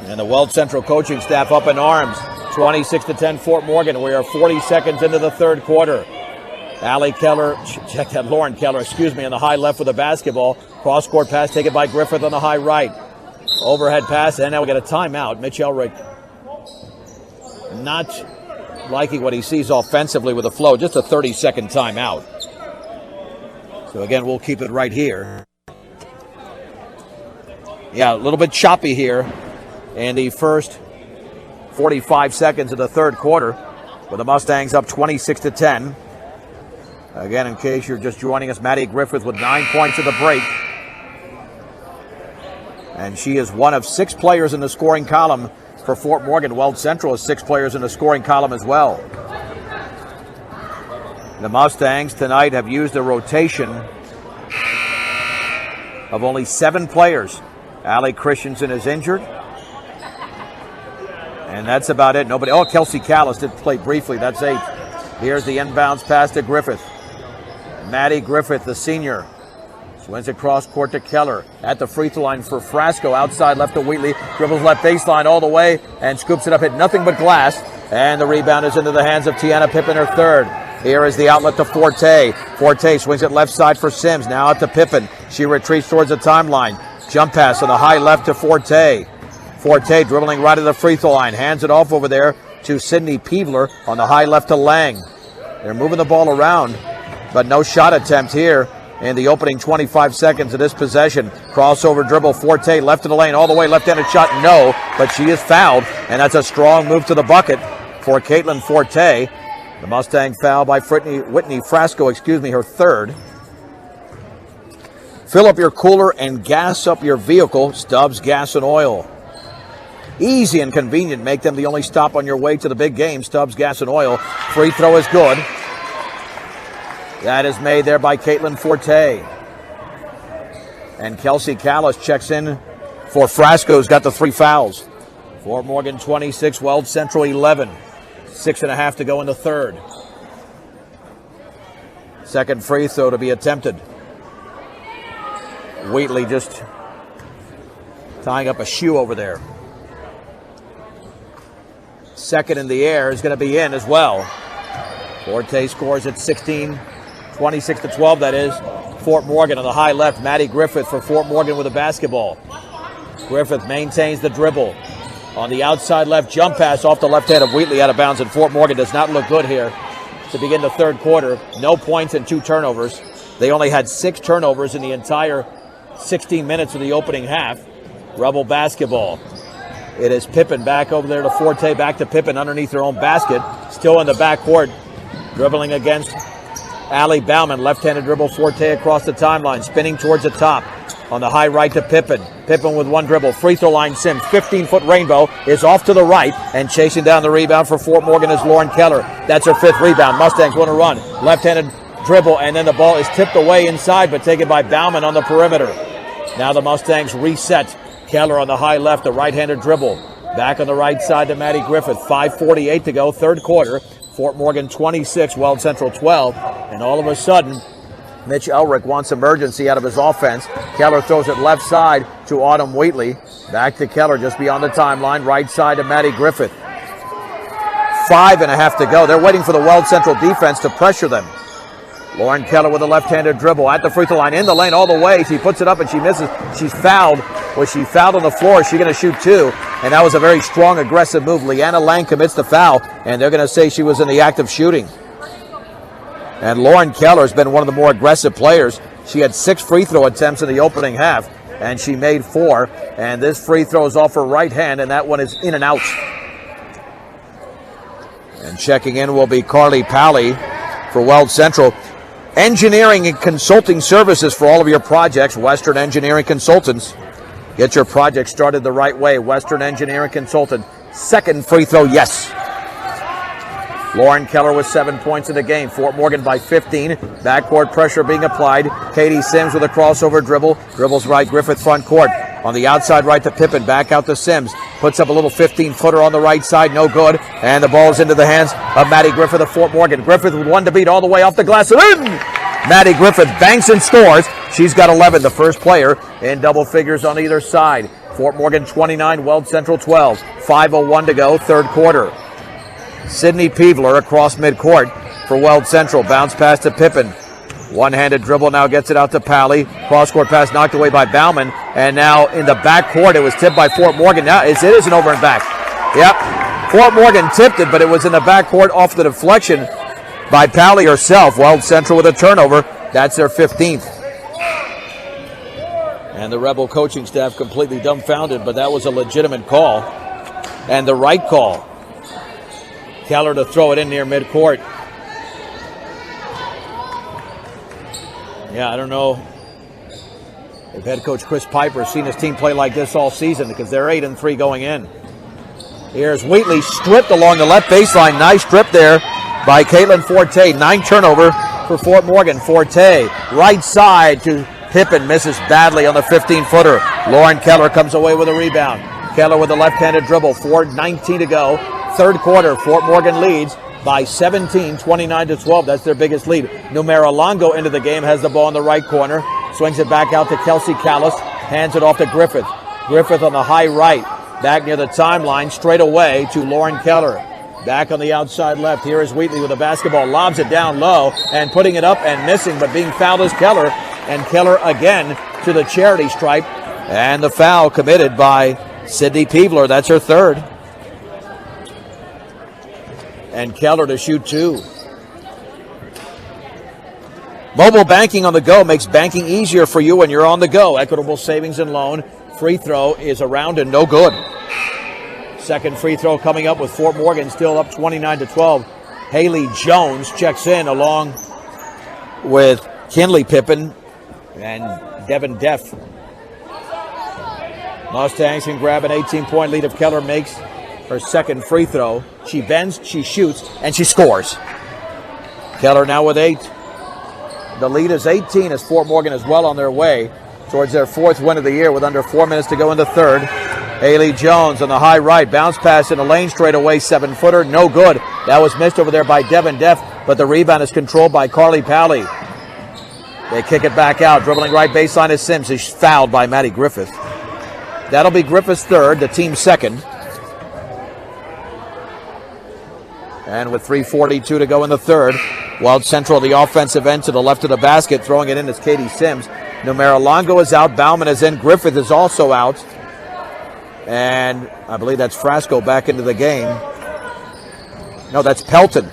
And the Weld Central coaching staff up in arms. 26-10 Fort Morgan. We are 40 seconds into the third quarter. Lauren Keller, on the high left with the basketball. Cross-court pass taken by Griffith on the high right. Overhead pass, and now we get a timeout. Mitch Elrick not liking what he sees offensively with the flow. Just a 30-second timeout. So again, we'll keep it right here. Yeah, a little bit choppy here in the first 45 seconds of the third quarter, with the Mustangs up 26-10. Again, in case you're just joining us, Maddie Griffith with 9 points at the break. And she is one of 6 players in the scoring column for Fort Morgan. Weld Central has 6 players in the scoring column as well. The Mustangs tonight have used a rotation of only 7 players. Allie Christensen is injured. And that's about it. Nobody. Oh, Kelsey Callis did play briefly. That's 8. Here's the inbounds pass to Griffith. Maddie Griffith, the senior, swings across court to Keller at the free throw line for Frasco. Outside left to Wheatley. Dribbles left baseline all the way and scoops it up. Hit nothing but glass. And the rebound is into the hands of Tiana Pippen, her third. Here is the outlet to Forte. Forte swings it left side for Sims. Now out to Pippen. She retreats towards the timeline. Jump pass on the high left to Forte. Forte dribbling right at the free throw line. Hands it off over there to Sydney Peevler on the high left to Lang. They're moving the ball around, but no shot attempt here in the opening 25 seconds of this possession. Crossover dribble, Forte left of the lane, all the way left-handed shot, no, but she is fouled, and that's a strong move to the bucket for Caitlin Forte. The Mustang foul by Whitney Frasco, her third. Fill up your cooler and gas up your vehicle. Stubbs Gas and Oil. Easy and convenient. Make them the only stop on your way to the big game. Stubbs Gas and Oil. Free throw is good. That is made there by Caitlin Forte. And Kelsey Callis checks in for Frasco, who's got the 3 fouls. Fort Morgan 26, Weld Central 11. 6.5 to go in the third. Second free throw to be attempted. Wheatley just tying up a shoe over there. Second in the air is going to be in as well. Forte scores at 16, 26-12, that is. Fort Morgan on the high left. Maddie Griffith for Fort Morgan with the basketball. Griffith maintains the dribble. On the outside left, jump pass off the left hand of Wheatley out of bounds, and Fort Morgan does not look good here to begin the third quarter. No points and 2 turnovers. They only had 6 turnovers in the entire 16 minutes of the opening half. Rebel basketball. It is Pippen back over there to Forte, back to Pippen underneath her own basket. Still in the backcourt, dribbling against Allie Bauman. Left-handed dribble, Forte across the timeline, spinning towards the top. On the high right to Pippen. Pippen with 1 dribble. Free throw line Sims. 15-foot rainbow is off to the right, and chasing down the rebound for Fort Morgan is Lauren Keller. That's her 5th rebound. Mustangs want to run. Left-handed dribble, and then the ball is tipped away inside, but taken by Bauman on the perimeter. Now the Mustangs reset. Keller on the high left, the right-handed dribble. Back on the right side to Maddie Griffith. 5:48 to go, third quarter. Fort Morgan 26, Weld Central 12. And all of a sudden, Mitch Elrick wants emergency out of his offense. Keller throws it left side to Autumn Wheatley. Back to Keller just beyond the timeline. Right side to Maddie Griffith. 5.5 to go. They're waiting for the Weld Central defense to pressure them. Lauren Keller with a left-handed dribble at the free throw line, in the lane all the way. She puts it up and she misses. She's fouled Was she fouled on the floor? Is she going to shoot two? And that was a very strong, aggressive move. Leanna Lang commits the foul, and they're going to say she was in the act of shooting. And Lauren Keller has been one of the more aggressive players. She had 6 free throw attempts in the opening half, and she made 4. And this free throw is off her right hand, and that one is in and out. And checking in will be Carly Pally for Weld Central. Engineering and consulting services for all of your projects. Western Engineering Consultants. Get your project started the right way. Western Engineering Consultant. Second free throw, yes. Lauren Keller with 7 points in the game. Fort Morgan by 15. Backcourt pressure being applied. Katie Sims with a crossover dribble. Dribbles right, Griffith front court. On the outside right to Pippin. Back out to Sims. Puts up a little 15-footer on the right side. No good. And the ball is into the hands of Maddie Griffith of Fort Morgan. Griffith with 1 to beat all the way off the glass. And in! Maddie Griffith banks and scores. She's got 11, the first player in double figures on either side. Fort Morgan 29, Weld Central 12. 5:01 to go, third quarter. Sydney Peevler across midcourt for Weld Central. Bounce pass to Pippin. One-handed dribble, now gets it out to Pally. Cross-court pass knocked away by Bauman. And now in the backcourt, it was tipped by Fort Morgan. Now it is an over and back. Yep. Fort Morgan tipped it, but it was in the backcourt off the deflection by Pally herself. Weld Central with a turnover. That's their 15th. And the Rebel coaching staff completely dumbfounded, but that was a legitimate call. And the right call. Keller to throw it in near midcourt. Yeah, I don't know if head coach Chris Piper has seen his team play like this all season, because they're 8-3 going in. Here's Wheatley stripped along the left baseline. Nice strip there by Caitlin Forte. 9 turnover for Fort Morgan. Forte, right side to Pippin, misses badly on the 15-footer. Lauren Keller comes away with a rebound. Keller with a left-handed dribble. 4:19 to go. Third quarter, Fort Morgan leads by 17, 29-12. That's their biggest lead. Numera Longo into the game, has the ball in the right corner. Swings it back out to Kelsey Callis. Hands it off to Griffith. Griffith on the high right. Back near the timeline, straight away to Lauren Keller. Back on the outside left. Here is Wheatley with the basketball. Lobs it down low and putting it up and missing, but being fouled is Keller. And Keller again to the charity stripe. And the foul committed by Sydney Peevler. That's her third. And Keller to shoot 2. Mobile banking on the go makes banking easier for you when you're on the go. Equitable Savings and Loan. Free throw is around and no good. Second free throw coming up with Fort Morgan still up 29-12. Haley Jones checks in along with Kinley Pippin and Devin Deff. Mustangs can grab an 18-point lead if Keller makes her second free throw. She bends, she shoots, and she scores. Keller now with 8. The lead is 18 as Fort Morgan is well on their way towards their 4th win of the year with under 4 minutes to go in the third. Haley Jones on the high right. Bounce pass in the lane straight away. 7-footer, no good. That was missed over there by Devin Deff, but the rebound is controlled by Carly Pally. They kick it back out. Dribbling right baseline is Sims. He's fouled by Maddie Griffith. That'll be Griffith's third, the team's second. And with 3:42 to go in the third, Weld Central, the offensive end to the left of the basket, throwing it in is Katie Sims. Numera Longo is out. Bauman is in. Griffith is also out. And I believe that's Frasco back into the game. No, that's Pelton.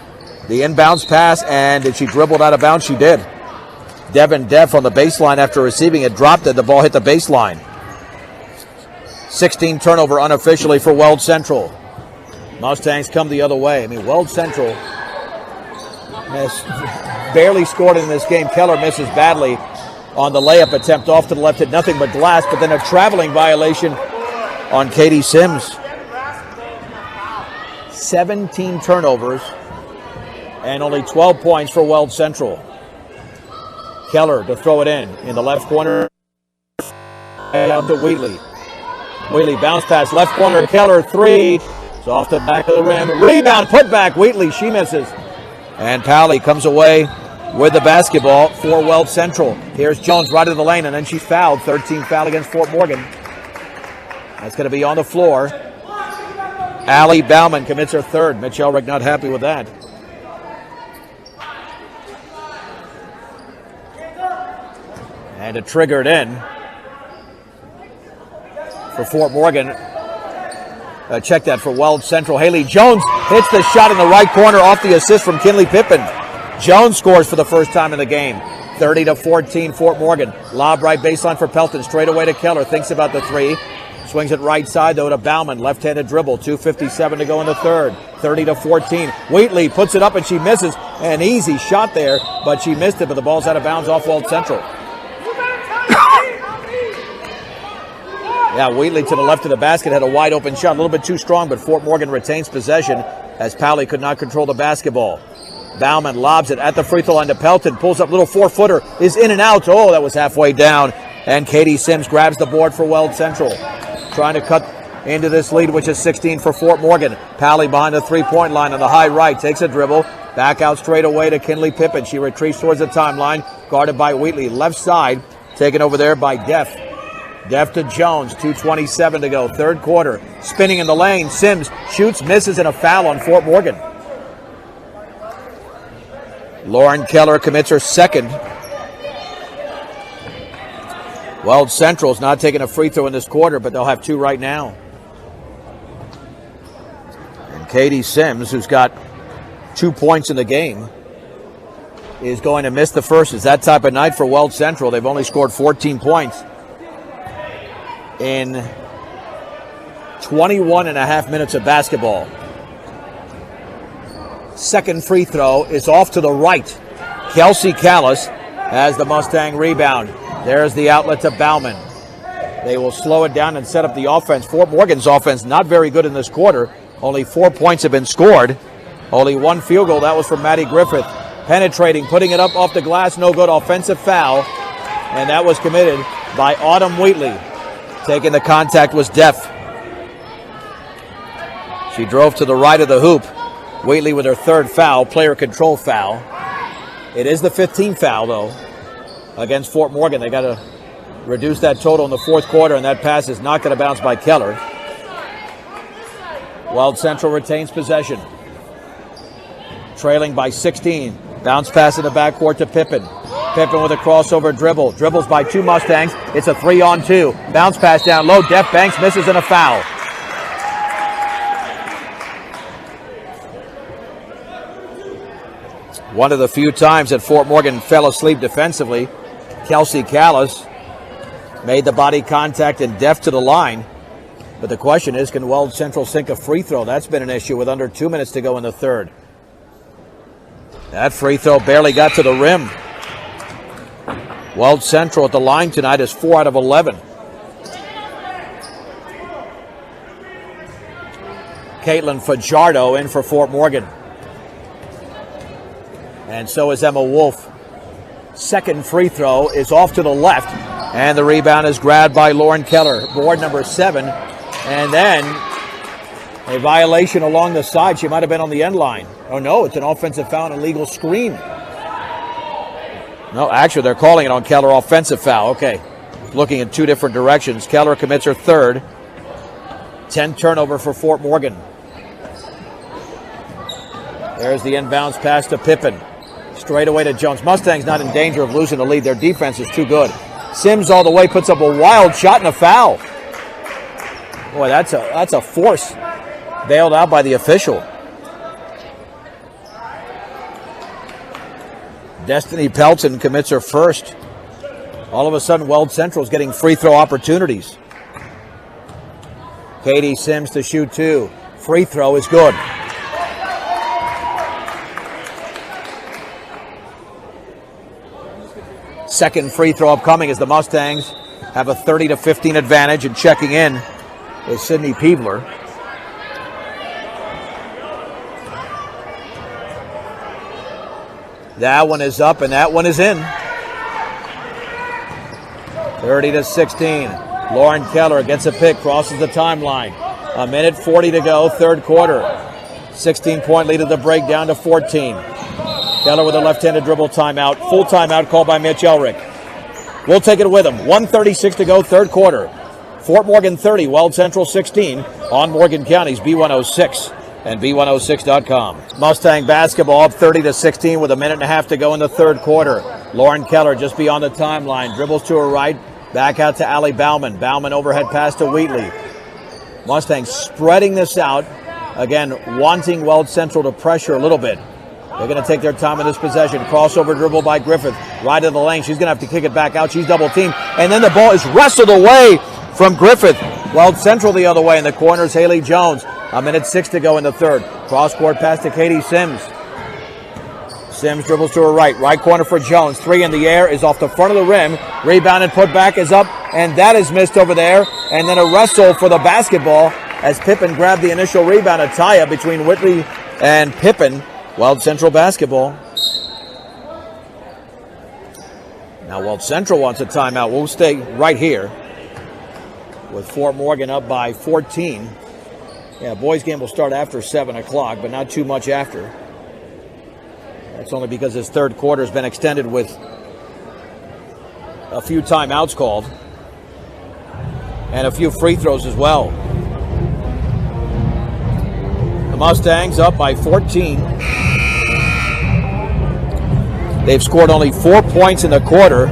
The inbounds pass, and did she dribble out of bounds? She did. Devin Deff on the baseline after receiving it, dropped it. The ball hit the baseline. 16 turnover unofficially for Weld Central. Mustangs come the other way. I mean, Weld Central has barely scored in this game. Keller misses badly on the layup attempt off to the left, hit nothing but glass, but then a traveling violation on Katie Sims. 17 turnovers and only 12 points for Weld Central. Keller to throw it in the left corner. Out to Wheatley. Wheatley bounce pass left corner. Keller 3. It's off the back of the rim. Rebound, put back. Wheatley, she misses. And Pally comes away with the basketball for Weld Central. Here's Jones right in the lane, and then she's fouled. 13th foul against Fort Morgan. That's going to be on the floor. Allie Bauman commits her third. Mitch Elrick not happy with that. And to trigger it in for Fort Morgan. Check that for Weld Central. Haley Jones hits the shot in the right corner off the assist from Kinley Pippin. Jones scores for the first time in the game. 30-14 Fort Morgan. Lob right baseline for Pelton. Straight away to Keller. Thinks about the three. Swings it right side though to Bauman. Left-handed dribble. 2:57 to go in the third. 30-14. Wheatley puts it up and she misses. An easy shot there, but she missed it. But the ball's out of bounds off Weld Central. Yeah, Wheatley to the left of the basket had a wide open shot. A little bit too strong, but Fort Morgan retains possession as Powley could not control the basketball. Bauman lobs it at the free throw line to Pelton. Pulls up, little 4-footer, is in and out. Oh, that was halfway down. And Katie Sims grabs the board for Weld Central. Trying to cut into this lead, which is 16 for Fort Morgan. Powley behind the three-point line on the high right. Takes a dribble. Back out straight away to Kinley Pippin. She retreats towards the timeline. Guarded by Wheatley. Left side. Taken over there by Deft. Deft to Jones. 2:27 to go. Third quarter. Spinning in the lane. Sims shoots, misses, and a foul on Fort Morgan. Lauren Keller commits her second. Weld Central's not taking a free throw in this quarter, but they'll have two right now. And Katie Sims, who's got 2 points in the game, is going to miss the first. It's that type of night for Weld Central. They've only scored 14 points in 21 and a half minutes of basketball. Second free throw is off to the right. Kelsey Callis has the Mustang rebound. There's the outlet to Bauman. They will slow it down and set up the offense. Fort Morgan's offense not very good in this quarter. Only 4 points have been scored. Only one field goal. That was from Maddie Griffith. Penetrating, putting it up off the glass. No good. Offensive foul. And that was committed by Autumn Wheatley. Taking the contact was Def. She drove to the right of the hoop. Wheatley with her third foul, player control foul. It is the 15th foul, though, against Fort Morgan. They got to reduce that total in the fourth quarter, and that pass is not going to bounce by Keller. Weld Central retains possession. Trailing by 16. Bounce pass in the backcourt to Pippin. Pippin with a crossover dribble. Dribbles by two Mustangs. It's a 3-on-2. Bounce pass down low. Def Banks misses and a foul. One of the few times that Fort Morgan fell asleep defensively. Kelsey Callis made the body contact and Def to the line. But the question is, can Weld Central sink a free throw? That's been an issue with under 2 minutes to go in the third. That free throw barely got to the rim. Weld Central at the line tonight is 4 out of 11. Caitlin Fajardo in for Fort Morgan. And so is Emma Wolf. Second free throw is off to the left. And the rebound is grabbed by Lauren Keller. Board number 7. And then a violation along the side. She might have been on the end line. Oh, no, it's an offensive foul and illegal screen. No, actually, they're calling it on Keller offensive foul. Okay, looking in two different directions. Keller commits her third. 10 turnover for Fort Morgan. There's the inbounds pass to Pippin. Straight away to Jones. Mustangs not in danger of losing the lead. Their defense is too good. Sims all the way puts up a wild shot and a foul. Boy, that's a force. Bailed out by the official. Destiny Pelton commits her first. All of a sudden, Weld Central is getting free throw opportunities. Katie Sims to shoot 2. Free throw is good. Second free throw upcoming as the Mustangs have a 30-15 advantage, and checking in is Sydney Peebler. That one is up and that one is in. 30-16. Lauren Keller gets a pick, crosses the timeline. 1:40 to go, third quarter. 16-point lead at the break, down to 14. Keller with a left-handed dribble timeout. Full timeout called by Mitch Elrick. We'll take it with him. 1:36 to go, third quarter. Fort Morgan 30, Weld Central 16 on Morgan County's B106 and B106.com. Mustang basketball up 30-16 with 1.5 minutes to go in the third quarter. Lauren Keller just beyond the timeline. Dribbles to her right, Back out to Allie Bauman. Bauman overhead pass to Wheatley. Mustangs spreading this out. Again, wanting Weld Central to pressure a little bit. They're going to take their time in this possession. Crossover dribble by Griffith. Right of the lane. She's going to have to kick it back out. She's double teamed. And then the ball is wrestled away from Griffith. Weld Central the other way. In the corners, Haley Jones. 1:06 to go in the third. Cross-court pass to Katie Sims. Sims dribbles to her right. Right corner for Jones. 3 in the air is off the front of the rim. Rebound and put back is up. And that is missed over there. And then a wrestle for the basketball as Pippen grabbed the initial rebound. A tie-up between Whitley and Pippen. Weld Central basketball. Now Weld Central wants a timeout. We'll stay right here with Fort Morgan up by 14. Yeah, boys game will start after 7 o'clock, but not too much after. That's only because this third quarter has been extended with a few timeouts called and a few free throws as well. The Mustangs up by 14. They've scored only 4 points in the quarter.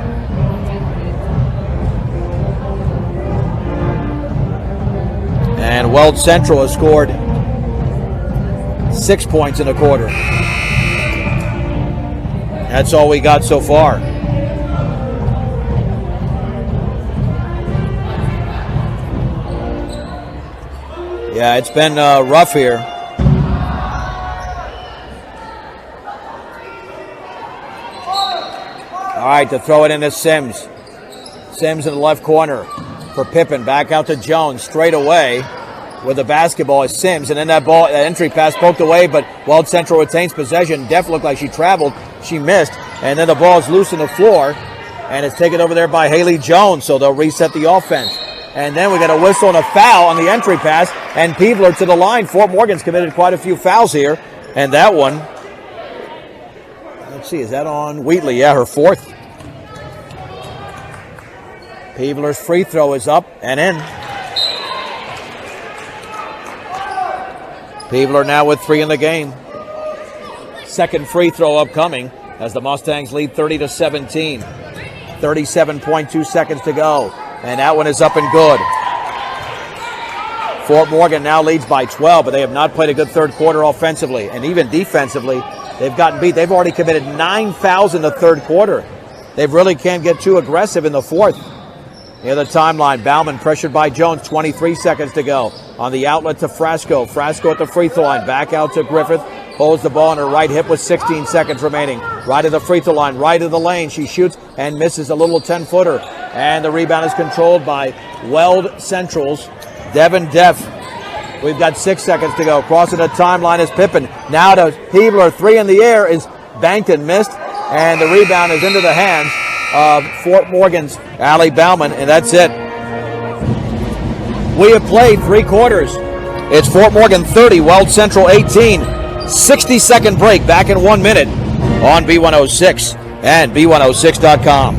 And Weld Central has scored 6 points in the quarter. That's all we got so far. Yeah, it's been rough here. All right, to throw it into Sims. Sims in the left corner for Pippen. Back out to Jones straight away with the basketball is Sims. And then that entry pass poked away, but Weld Central retains possession. Def looked like she traveled. She missed. And then the ball is loose on the floor. And it's taken over there by Haley Jones. So they'll reset the offense. And then we got a whistle and a foul on the entry pass. And Peebler to the line. Fort Morgan's committed quite a few fouls here. And that one, let's see, is that on Wheatley? Yeah, her fourth. Peebler's free throw is up and in. Peebler now with 3 in the game. Second free throw upcoming as the Mustangs lead 30-17. 37.2 seconds to go. And that one is up and good. Fort Morgan now leads by 12, but they have not played a good third quarter offensively. And even defensively, they've gotten beat. They've already committed 9 fouls in the third quarter. They really can't get too aggressive in the fourth. Near the timeline, Bauman pressured by Jones, 23 seconds to go. On the outlet to Frasco. Frasco at the free throw line, back out to Griffith. Holds the ball on her right hip with 16 seconds remaining. Right of the free throw line, right of the lane. She shoots and misses a little 10-footer. And the rebound is controlled by Weld Central's Devin Def. We've got 6 seconds to go. Crossing the timeline is Pippen. Now to Peebler. 3 in the air is banked and missed. And the rebound is into the hands of Fort Morgan's Allie Bauman, and that's it. We have played 3 quarters. It's Fort Morgan 30, Weld Central 18. 60-second break, back in 1 minute on B106 and B106.com.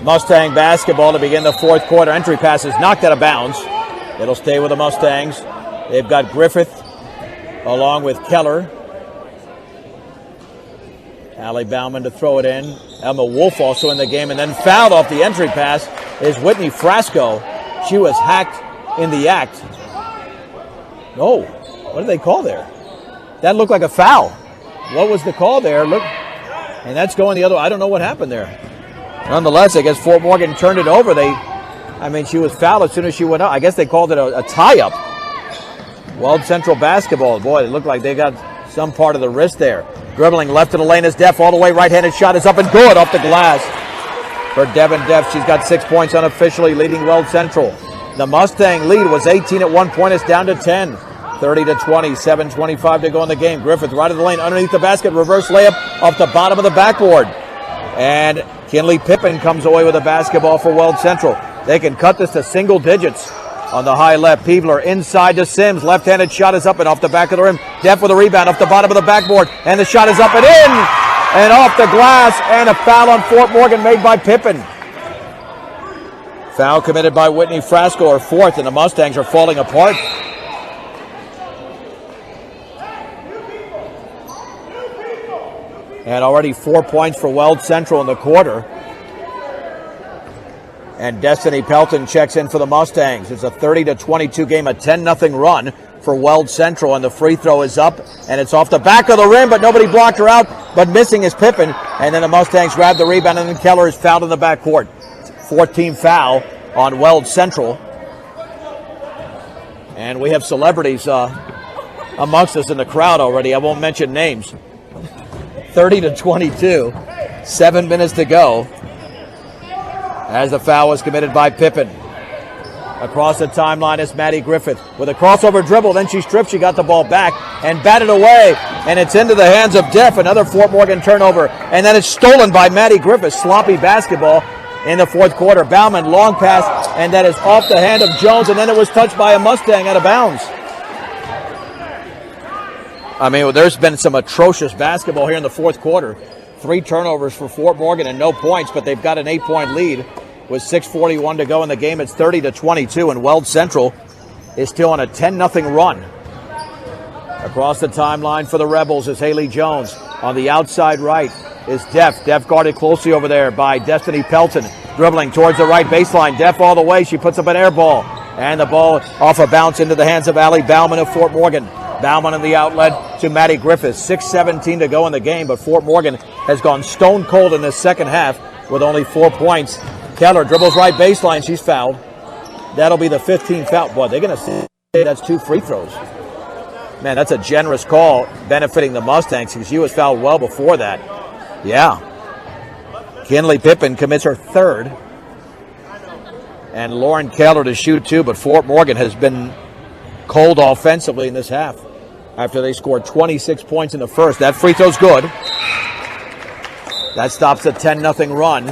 Mustang basketball to begin the fourth quarter. Entry pass is knocked out of bounds. It'll stay with the Mustangs. They've got Griffith along with Keller. Allie Bauman to throw it in. Emma Wolf also in the game. And then fouled off the entry pass is Whitney Frasco. She was hacked in the act. Oh, what did they call there? That looked like a foul. What was the call there? Look, and that's going the other way. I don't know what happened there. Nonetheless, I guess Fort Morgan turned it over. She was fouled as soon as she went up. I guess they called it a tie-up. Weld Central basketball. Boy, it looked like they got some part of the wrist there. Dribbling left to the lane is Def all the way. Right-handed shot is up and good off the glass for Devin Def. She's got 6 points unofficially, leading Weld Central. The Mustang lead was 18 at one point. It's down to 10. 30-20, 7:25 to go in the game. Griffith right of the lane, underneath the basket, reverse layup off the bottom of the backboard. And Kinley Pippen comes away with a basketball for Weld Central. They can cut this to single digits. On the high left, Peebler inside to Sims. Left-handed shot is up and off the back of the rim. Def with a rebound off the bottom of the backboard. And the shot is up and in! And off the glass. And a foul on Fort Morgan made by Pippen. Foul committed by Whitney Frasco, her fourth, and the Mustangs are falling apart. And already 4 points for Weld Central in the quarter. And Destiny Pelton checks in for the Mustangs. It's a 30-22 game, a 10-0 run for Weld Central, and the free throw is up, and it's off the back of the rim, but nobody blocked her out, but missing is Pippen, and then the Mustangs grab the rebound, and then Keller is fouled in the backcourt. 14th foul on Weld Central. And we have celebrities amongst us in the crowd already. I won't mention names. 30-22, 7 minutes to go, as the foul was committed by Pippen. Across the timeline is Maddie Griffith with a crossover dribble. Then she stripped. She got the ball back and batted away. And it's into the hands of Def. Another Fort Morgan turnover. And then it's stolen by Maddie Griffith. Sloppy basketball in the fourth quarter. Bauman, long pass. And that is off the hand of Jones. And then it was touched by a Mustang out of bounds. I mean, there's been some atrocious basketball here in the fourth quarter. 3 turnovers for Fort Morgan and no points. But they've got an 8-point lead. With 6:41 to go in the game, it's 30-22, and Weld Central is still on a 10-0 run. Across the timeline for the Rebels is Haley Jones. On the outside right is Def. Def guarded closely over there by Destiny Pelton. Dribbling towards the right baseline. Def all the way. She puts up an air ball. And the ball off a bounce into the hands of Allie Bauman of Fort Morgan. Bauman in the outlet to Maddie Griffith. 6:17 to go in the game, but Fort Morgan has gone stone cold in this second half with only 4 points. Keller dribbles right baseline. She's fouled. That'll be the 15th foul. Boy, they're going to say that's 2 free throws. Man, that's a generous call benefiting the Mustangs because she was fouled well before that. Yeah. Kinley Pippen commits her 3rd. And Lauren Keller to shoot 2, but Fort Morgan has been cold offensively in this half after they scored 26 points in the first. That free throw's good. That stops a 10-0 run.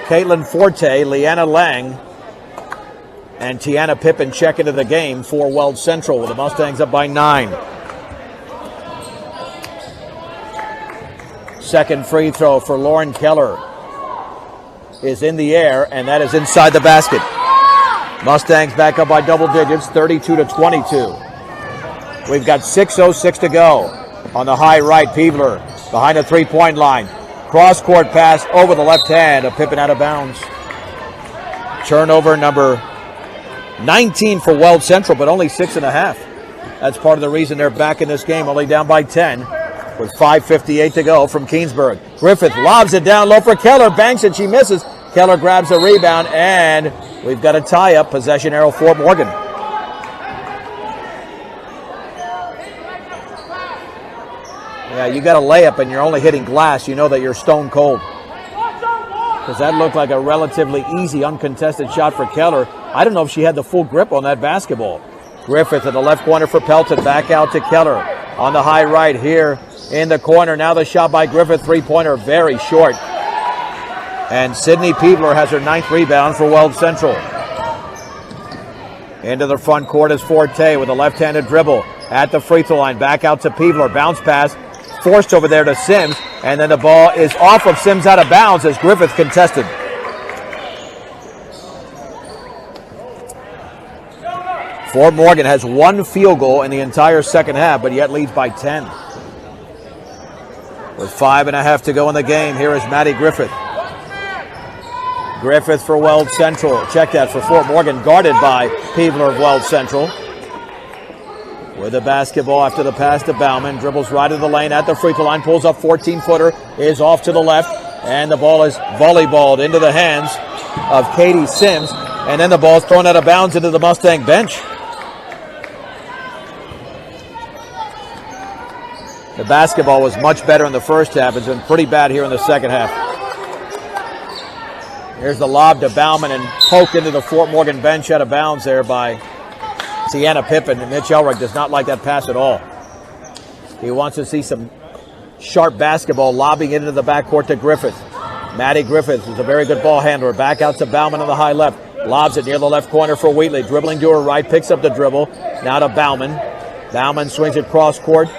Caitlin Forte, Leanna Lang, and Tiana Pippen check into the game for Weld Central with the Mustangs up by 9. Second free throw for Lauren Keller is in the air, and that is inside the basket. Mustangs back up by double digits, 32-22. We've got 6:06 to go. On the high right, Peebler behind the three-point line. Cross-court pass over the left hand of Pippen out of bounds. Turnover number 19 for Weld Central, but only 6.5. That's part of the reason they're back in this game, only down by 10 with 5:58 to go from Keensburg. Griffith lobs it down low for Keller, banks it, she misses. Keller grabs the rebound, and we've got a tie-up, possession arrow Fort Morgan. Yeah, you got a layup and you're only hitting glass, you know that you're stone cold. Because that looked like a relatively easy, uncontested shot for Keller. I don't know if she had the full grip on that basketball. Griffith in the left corner for Pelton, back out to Keller. On the high right here in the corner. Now the shot by Griffith, three-pointer, very short. And Sydney Peebler has her 9th rebound for Weld Central. Into the front court is Forte with a left-handed dribble at the free throw line. Back out to Peebler, bounce pass. Forced over there to Sims, and then the ball is off of Sims out of bounds as Griffith contested. Fort Morgan has 1 field goal in the entire second half, but yet leads by 10. With 5.5 to go in the game, here is Maddie Griffith. Griffith for Weld Central. Check that for Fort Morgan, guarded by Peebler of Weld Central. With the basketball after the pass to Bauman. Dribbles right in the lane at the free throw line. Pulls up 14-footer. Is off to the left. And the ball is volleyballed into the hands of Katie Sims. And then the ball is thrown out of bounds into the Mustang bench. The basketball was much better in the first half. It's been pretty bad here in the second half. Here's the lob to Bauman and poked into the Fort Morgan bench out of bounds there by Tiana Pippen, and Mitch Elrick does not like that pass at all. He wants to see some sharp basketball lobbing into the backcourt to Griffith. Maddie Griffith is a very good ball handler. Back out to Bauman on the high left. Lobs it near the left corner for Wheatley. Dribbling to her right, picks up the dribble. Now to Bauman. Bauman swings it cross court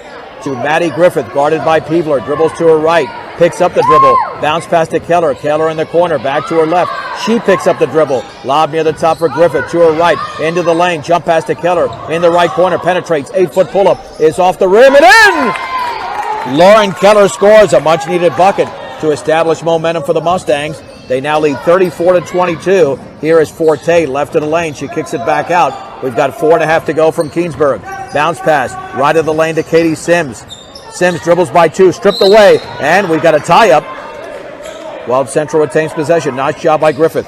to Maddie Griffith, guarded by Peebler. Dribbles to her right, picks up the dribble. Bounce pass to Keller. Keller in the corner, back to her left. She picks up the dribble. Lob near the top for Griffith. To her right. Into the lane. Jump pass to Keller. In the right corner. Penetrates. 8-foot pull-up. Is off the rim and in! Lauren Keller scores a much-needed bucket to establish momentum for the Mustangs. They now lead 34-22. Here is Forte, left of the lane. She kicks it back out. We've got 4.5 to go from Keensburg. Bounce pass, right of the lane to Katie Sims. Sims dribbles by 2, stripped away, and we've got a tie-up. Weld Central retains possession. Nice job by Griffith.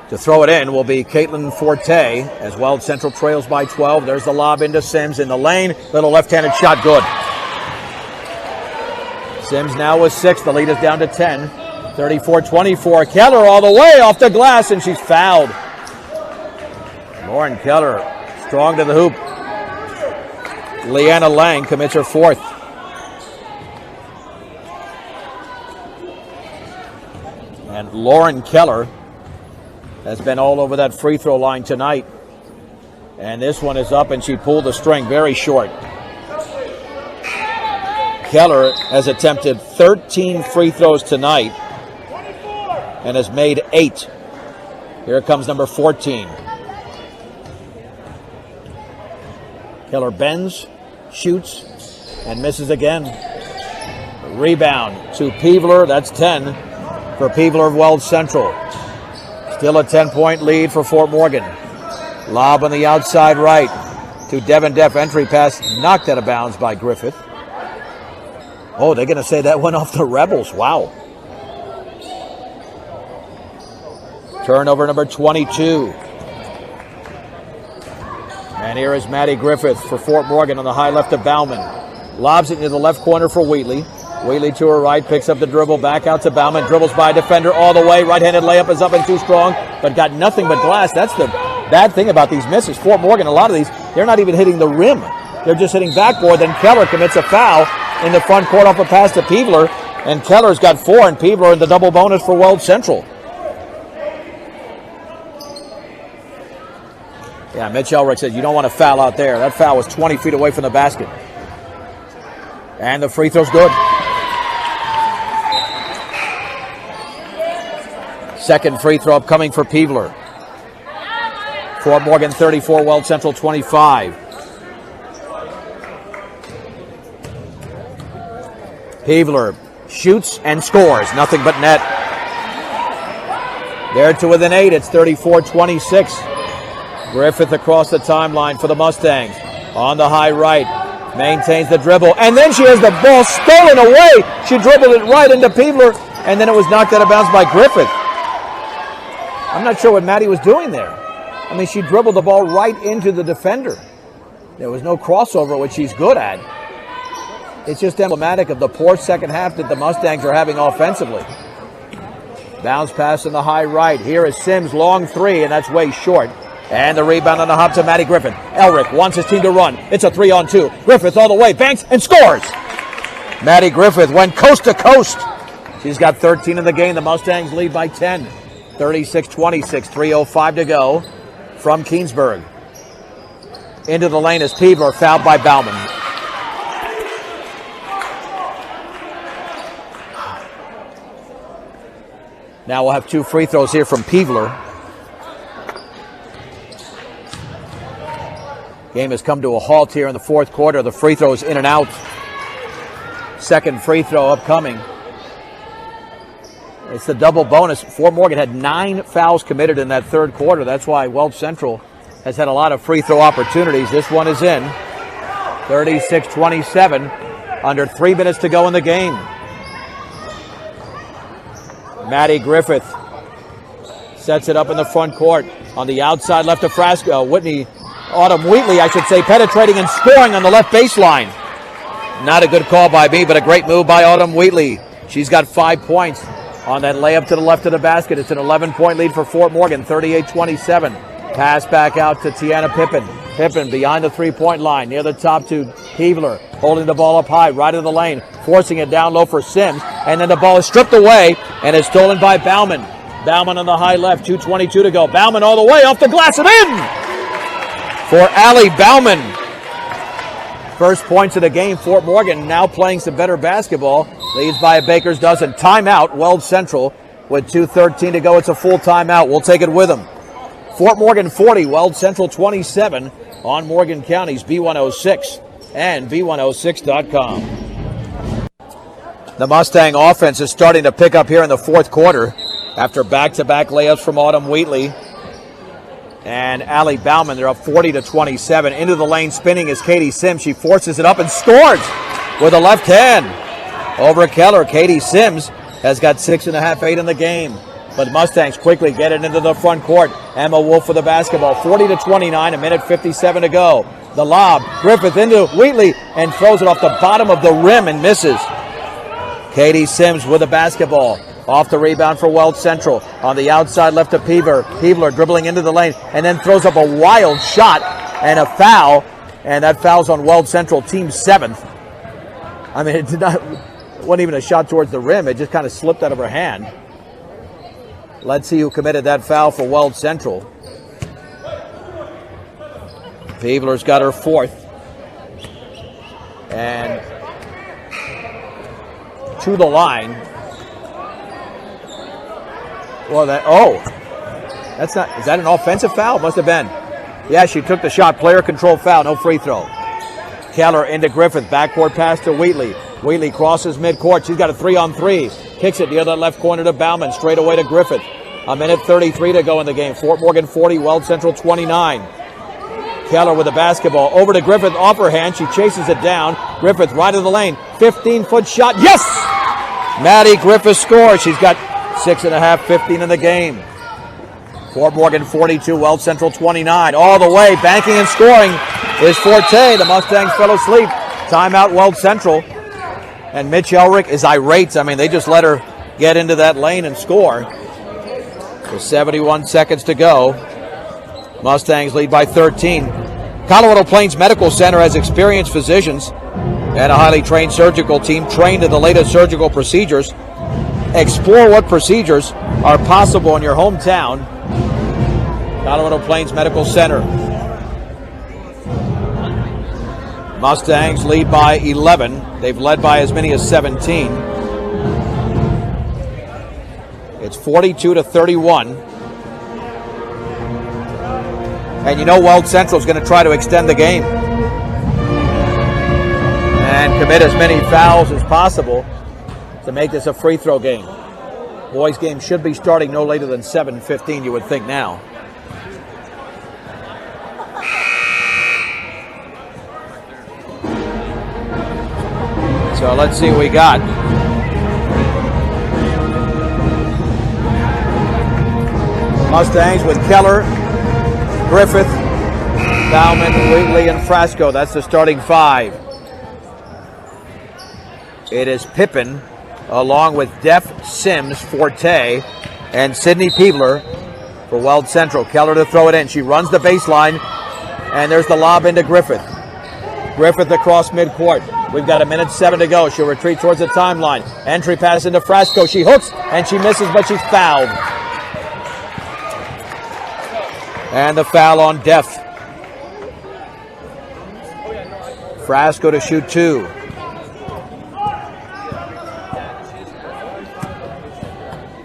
To throw it in will be Caitlin Forte as Weld Central trails by 12. There's the lob into Sims in the lane. Little left-handed shot, good. Sims now with 6. The lead is down to 10. 34-24. Keller all the way off the glass, and she's fouled. Lauren Keller strong to the hoop. Leanna Lang commits her 4th. And Lauren Keller has been all over that free throw line tonight. And this one is up, and she pulled the string very short. Keller has attempted 13 free throws tonight and has made 8. Here comes number 14. Keller bends, shoots, and misses again. Rebound to Peevler. That's 10 for Peevler of Weld Central. Still a 10-point lead for Fort Morgan. Lob on the outside right to Devin Deff. Entry pass knocked out of bounds by Griffith. Oh, they're going to say that went off the Rebels. Wow. Turnover number 22. And here is Maddie Griffith for Fort Morgan on the high left of Bauman. Lobs it into the left corner for Wheatley. Wheatley to her right, picks up the dribble, back out to Bauman, dribbles by a defender all the way. Right-handed layup is up and too strong, but got nothing but glass. That's the bad thing about these misses. Fort Morgan, a lot of these, they're not even hitting the rim. They're just hitting backboard. Then Keller commits a foul in the front court off a pass to Peevler, and Keller's got 4, and Peevler in the double bonus for Weld Central. Yeah, Mitch Elrick said you don't want to foul out there. That foul was 20 feet away from the basket. And the free throw's good. Second free throw upcoming for Peevler. Fort Morgan 34, Weld Central 25. Peevler shoots and scores. Nothing but net. There to within 8. It's 34-26. Griffith across the timeline for the Mustangs. On the high right. Maintains the dribble. And then she has the ball stolen away. She dribbled it right into Peevler. And then it was knocked out of bounds by Griffith. I'm not sure what Maddie was doing there. I mean, she dribbled the ball right into the defender. There was no crossover, which she's good at. It's just emblematic of the poor second half that the Mustangs are having offensively. Bounce pass in the high right. Here is Sims, long 3, and that's way short. And the rebound on the hop to Maddie Griffith. Elrick wants his team to run. It's a 3-on-2. Griffith all the way, banks, and scores. Maddie Griffith went coast to coast. She's got 13 in the game. The Mustangs lead by 10. 36-26, 3:05 to go from Keensburg. Into the lane is Peevler, fouled by Bauman. Now we'll have 2 free throws here from Peevler. Game has come to a halt here in the fourth quarter. The free throws in and out. Second free throw upcoming. It's the double bonus. Fort Morgan had 9 fouls committed in that third quarter. That's why Weld Central has had a lot of free throw opportunities. This one is in. 36-27. Under 3 minutes to go in the game. Maddie Griffith sets it up in the front court. On the outside left of Frasco. Autumn Wheatley, I should say, penetrating and scoring on the left baseline. Not a good call by me, but a great move by Autumn Wheatley. She's got 5 points on that layup to the left of the basket. It's an 11-point lead for Fort Morgan, 38-27. Pass back out to Tiana Pippin. Pippin behind the 3-point line, near the top to Peevler, holding the ball up high, right of the lane, forcing it down low for Sims, and then the ball is stripped away and is stolen by Bauman. Bauman on the high left, 2:22 to go. Bauman all the way off the glass and in for Allie Bauman. First points of the game. Fort Morgan now playing some better basketball. Leads by a baker's dozen. Timeout, Weld Central with 2:13 to go. It's a full timeout. We'll take it with them. Fort Morgan 40, Weld Central 27 on Morgan County's B106 and B106.com. The Mustang offense is starting to pick up here in the fourth quarter after back-to-back layups from Autumn Wheatley and Allie Bauman. They're up 40-27. Into the lane spinning is Katie Sims. She forces it up and scores with a left hand over Keller. Katie Sims has got 6.5, 8 in the game. But the Mustangs quickly get it into the front court. Emma Wolf with the basketball. 40-29, a minute 57 to go. The lob, Griffith into Wheatley and throws it off the bottom of the rim and misses. Katie Sims with the basketball. Off the rebound for Weld Central. On the outside left to Peebler. Peebler dribbling into the lane and then throws up a wild shot and a foul. And that foul's on Weld Central, team 7th. I mean, it wasn't even a shot towards the rim. It just kind of slipped out of her hand. Let's see who committed that foul for Weld Central. Peebler's got her 4th. And to the line. Well, that's not, is that an offensive foul? Must have been. Yeah, she took the shot. Player control foul, no free throw. Keller into Griffith, backcourt pass to Wheatley. Wheatley crosses midcourt. She's got a 3-on-3. Kicks it near the left corner to Bauman, straight away to Griffith. A minute 33 to go in the game. Fort Morgan 40, Weld Central 29. Keller with the basketball. Over to Griffith, off her hand. She chases it down. Griffith right of the lane. 15-foot shot. Yes! Maddie Griffith scores. She's got 6.5, 15 in the game. Fort Morgan 42, Weld Central 29. All the way, banking and scoring is Forte. The Mustangs fell asleep. Timeout, Weld Central. And Mitch Elrick is irate. I mean, they just let her get into that lane and score. With 71 seconds to go. Mustangs lead by 13. Colorado Plains Medical Center has experienced physicians and a highly trained surgical team trained in the latest surgical procedures. Explore what procedures are possible in your hometown. Colorado Plains Medical Center. Mustangs lead by 11. They've led by as many as 17. It's 42-31. And you know Weld Central is going to try to extend the game and commit as many fouls as possible to make this a free throw game. Boys game should be starting no later than 7:15, you would think now. So let's see what we got. Mustangs with Keller, Griffith, Bauman, Wheatley, and Frasco. That's the starting 5. It is Pippin, along with Def, Sims, Forte, and Sydney Peebler for Weld Central. Keller to throw it in. She runs the baseline, and there's the lob into Griffith. Griffith across midcourt. We've got a minute 7 to go. She'll retreat towards the timeline. Entry pass into Frasco. She hooks, and she misses, but she's fouled. And the foul on Def. Frasco to shoot 2.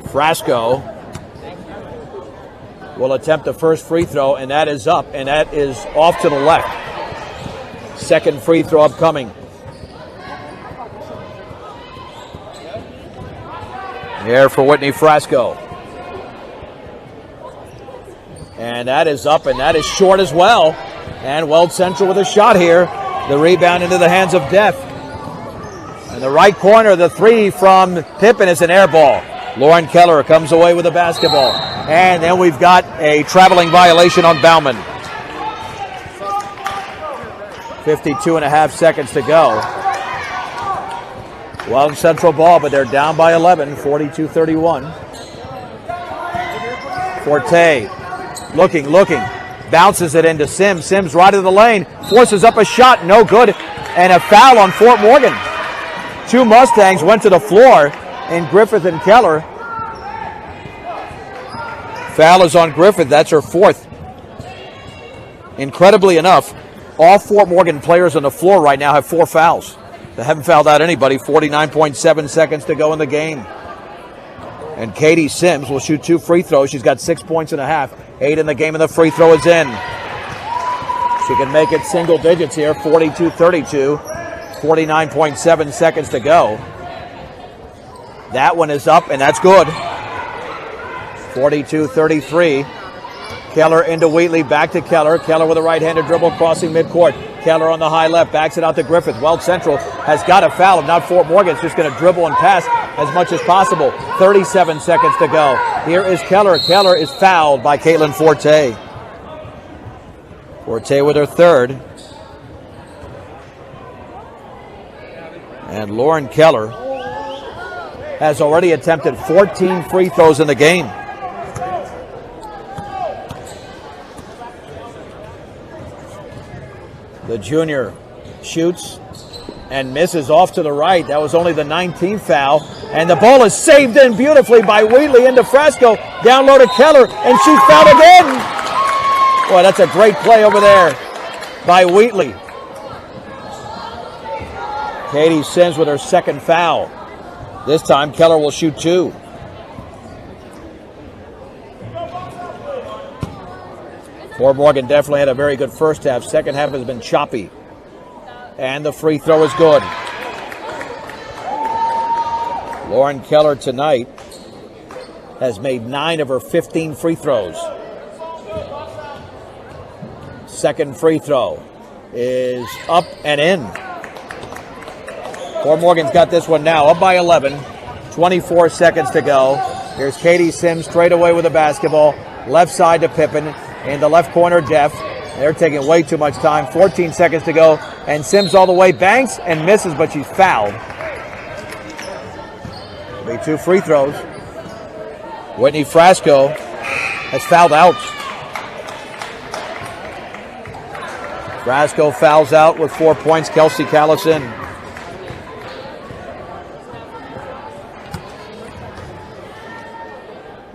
Frasco will attempt the first free throw, and that is up, and that is off to the left. Second free throw upcoming. Here for Whitney Frasco. And that is up, and that is short as well. And Weld Central with a shot here. The rebound into the hands of Def. In the right corner, the 3 from Pippin is an air ball. Lauren Keller comes away with the basketball. And then we've got a traveling violation on Bauman. 52.5 seconds to go. Weld Central ball, but they're down by 11, 42-31. Forte, looking, bounces it into Sims. Sims right of the lane, forces up a shot, no good, and a foul on Fort Morgan. 2 Mustangs went to the floor, and Griffith and Keller. Foul is on Griffith, that's her 4th. Incredibly enough, all Fort Morgan players on the floor right now have 4 fouls. They haven't fouled out anybody. 49.7 seconds to go in the game. And Katie Sims will shoot 2 free throws. She's got 6.5 points, 8 in the game, and the free throw is in. She can make it single digits here. 42-32, 49.7 seconds to go. That one is up, and that's good. 42-33. Keller into Wheatley, back to Keller. Keller with a right-handed dribble crossing midcourt. Keller on the high left, backs it out to Griffith. Weld Central has got to foul him. Not Fort Morgan's just going to dribble and pass as much as possible. 37 seconds to go. Here is Keller. Keller is fouled by Caitlin Forte. Forte with her third. And Lauren Keller has already attempted 14 free throws in the game. The junior shoots and misses off to the right. That was only the 19th foul. And the ball is saved in beautifully by Wheatley into Frasco. Down low to Keller, and she's fouled again. Boy, that's a great play over there by Wheatley. Katie Sims with her second foul. This time Keller will shoot two. Fort Morgan definitely had a very good first half. Second half has been choppy. And the free throw is good. Lauren Keller tonight has made 9 of her 15 free throws. Second free throw is up and in. Fort Morgan's got this one now, up by 11. 24 seconds to go. Here's Katie Sims straight away with the basketball. Left side to Pippen. In the left corner, Jeff. They're taking way too much time. 14 seconds to go. And Sims all the way, banks and misses, but she's fouled. It'll be 2 free throws. Whitney Frasco has fouled out. Frasco fouls out with 4 points. Kelsey Callison.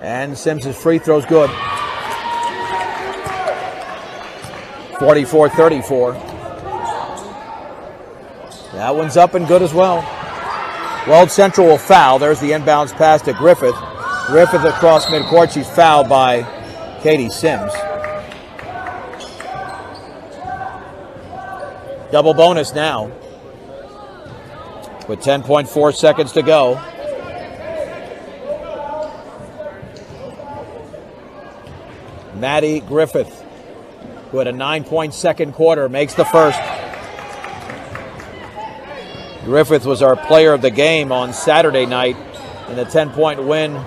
And Sims' free throw's good. 44-34. That one's up and good as well. Weld Central will foul. There's the inbounds pass to Griffith. Griffith across midcourt. She's fouled by Katie Sims. Double bonus now with 10.4 seconds to go. Maddie Griffith, who had a 9-point second quarter, makes the first. Griffith was our player of the game on Saturday night in the 10-point win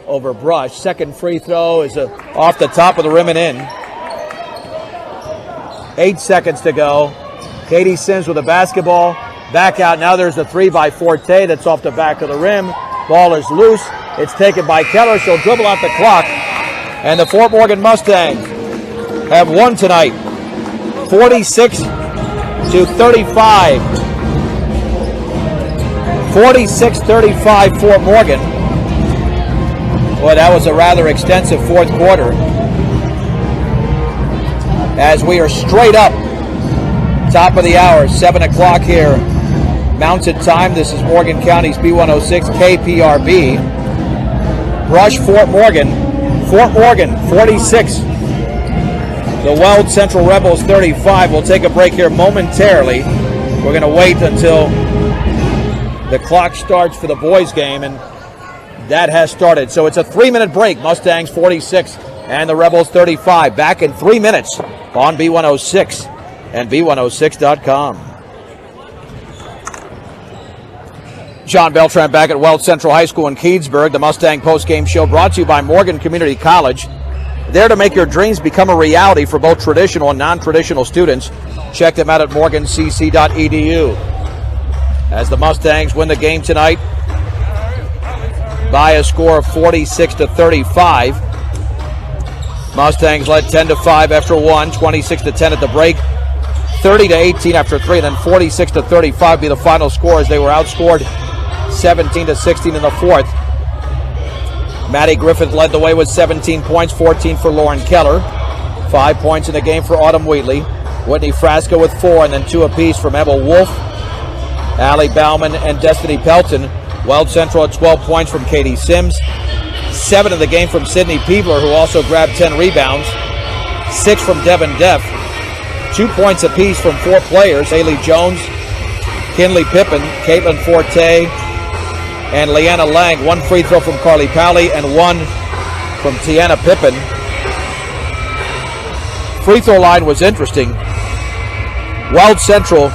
over Brush. Second free throw is off the top of the rim and in. 8 seconds to go. Katie Sims with the basketball. Back out. Now there's the 3 by Forte that's off the back of the rim. Ball is loose. It's taken by Keller. She'll dribble out the clock. And the Fort Morgan Mustangs have won tonight, 46-35. 46-35 Fort Morgan. Boy, that was a rather extensive fourth quarter. As we are straight up, top of the hour, 7 o'clock here, Mountain Time. This is Morgan County's B106 KPRB. Brush Fort Morgan. Fort Morgan 46. The Weld Central Rebels 35. We'll take a break here momentarily. We're going to wait until the clock starts for the boys game, and that has started. So it's a 3-minute break. Mustangs 46 and the Rebels 35. Back in 3 minutes on B106 and B106.com. John Beltran back at Weld Central High School in Keedsburg. The Mustang postgame show brought to you by Morgan Community College. There to make your dreams become a reality for both traditional and non-traditional students. Check them out at morgancc.edu. As the Mustangs win the game tonight by a score of 46-35. Mustangs led 10-5 after 1, 26-10 at the break, 30-18 after 3, and then 46-35 be the final score as they were outscored 17-16 in the fourth. Maddie Griffith led the way with 17 points, 14 for Lauren Keller. 5 points in the game for Autumn Wheatley. Whitney Frasco with 4, and then 2 apiece from Emma Wolf, Allie Bauman, and Destiny Pelton. Weld Central at 12 points from Katie Sims. 7 in the game from Sydney Peebler, who also grabbed 10 rebounds. 6 from Devin Deff. 2 points apiece from 4 players, Haley Jones, Kinley Pippen, Caitlin Forte, and Leanna Lang. One free throw from Carly Pally and one from Tiana Pippin. Free throw line was interesting. Weld Central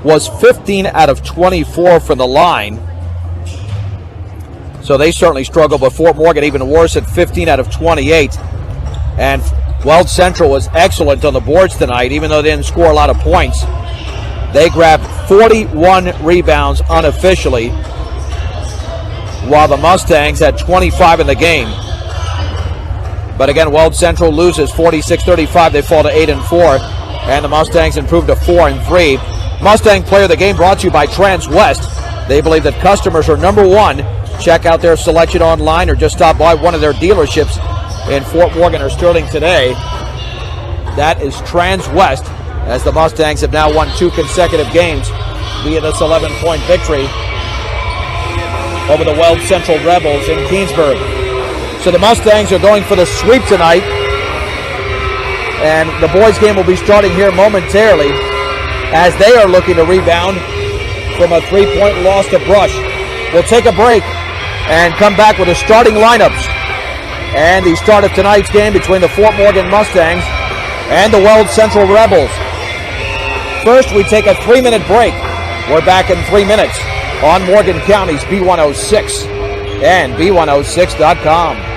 was 15 out of 24 from the line. So they certainly struggled, but Fort Morgan even worse at 15 out of 28. And Weld Central was excellent on the boards tonight, even though they didn't score a lot of points. They grabbed 41 rebounds unofficially, while the Mustangs had 25 in the game. But again, Weld Central loses 46-35. They fall to 8-4, and the Mustangs improve to 4-3. Mustang Player of the Game brought to you by Transwest. They believe that customers are number one. Check out their selection online or just stop by one of their dealerships in Fort Morgan or Sterling today. That is Transwest, as the Mustangs have now won 2 consecutive games via this 11-point victory over the Weld Central Rebels in Keensburg. So the Mustangs are going for the sweep tonight, and the boys' game will be starting here momentarily as they are looking to rebound from a 3-point loss to Brush. We'll take a break and come back with the starting lineups and the start of tonight's game between the Fort Morgan Mustangs and the Weld Central Rebels. First, we take a 3-minute break. We're back in 3 minutes on Morgan County's B106 and B106.com.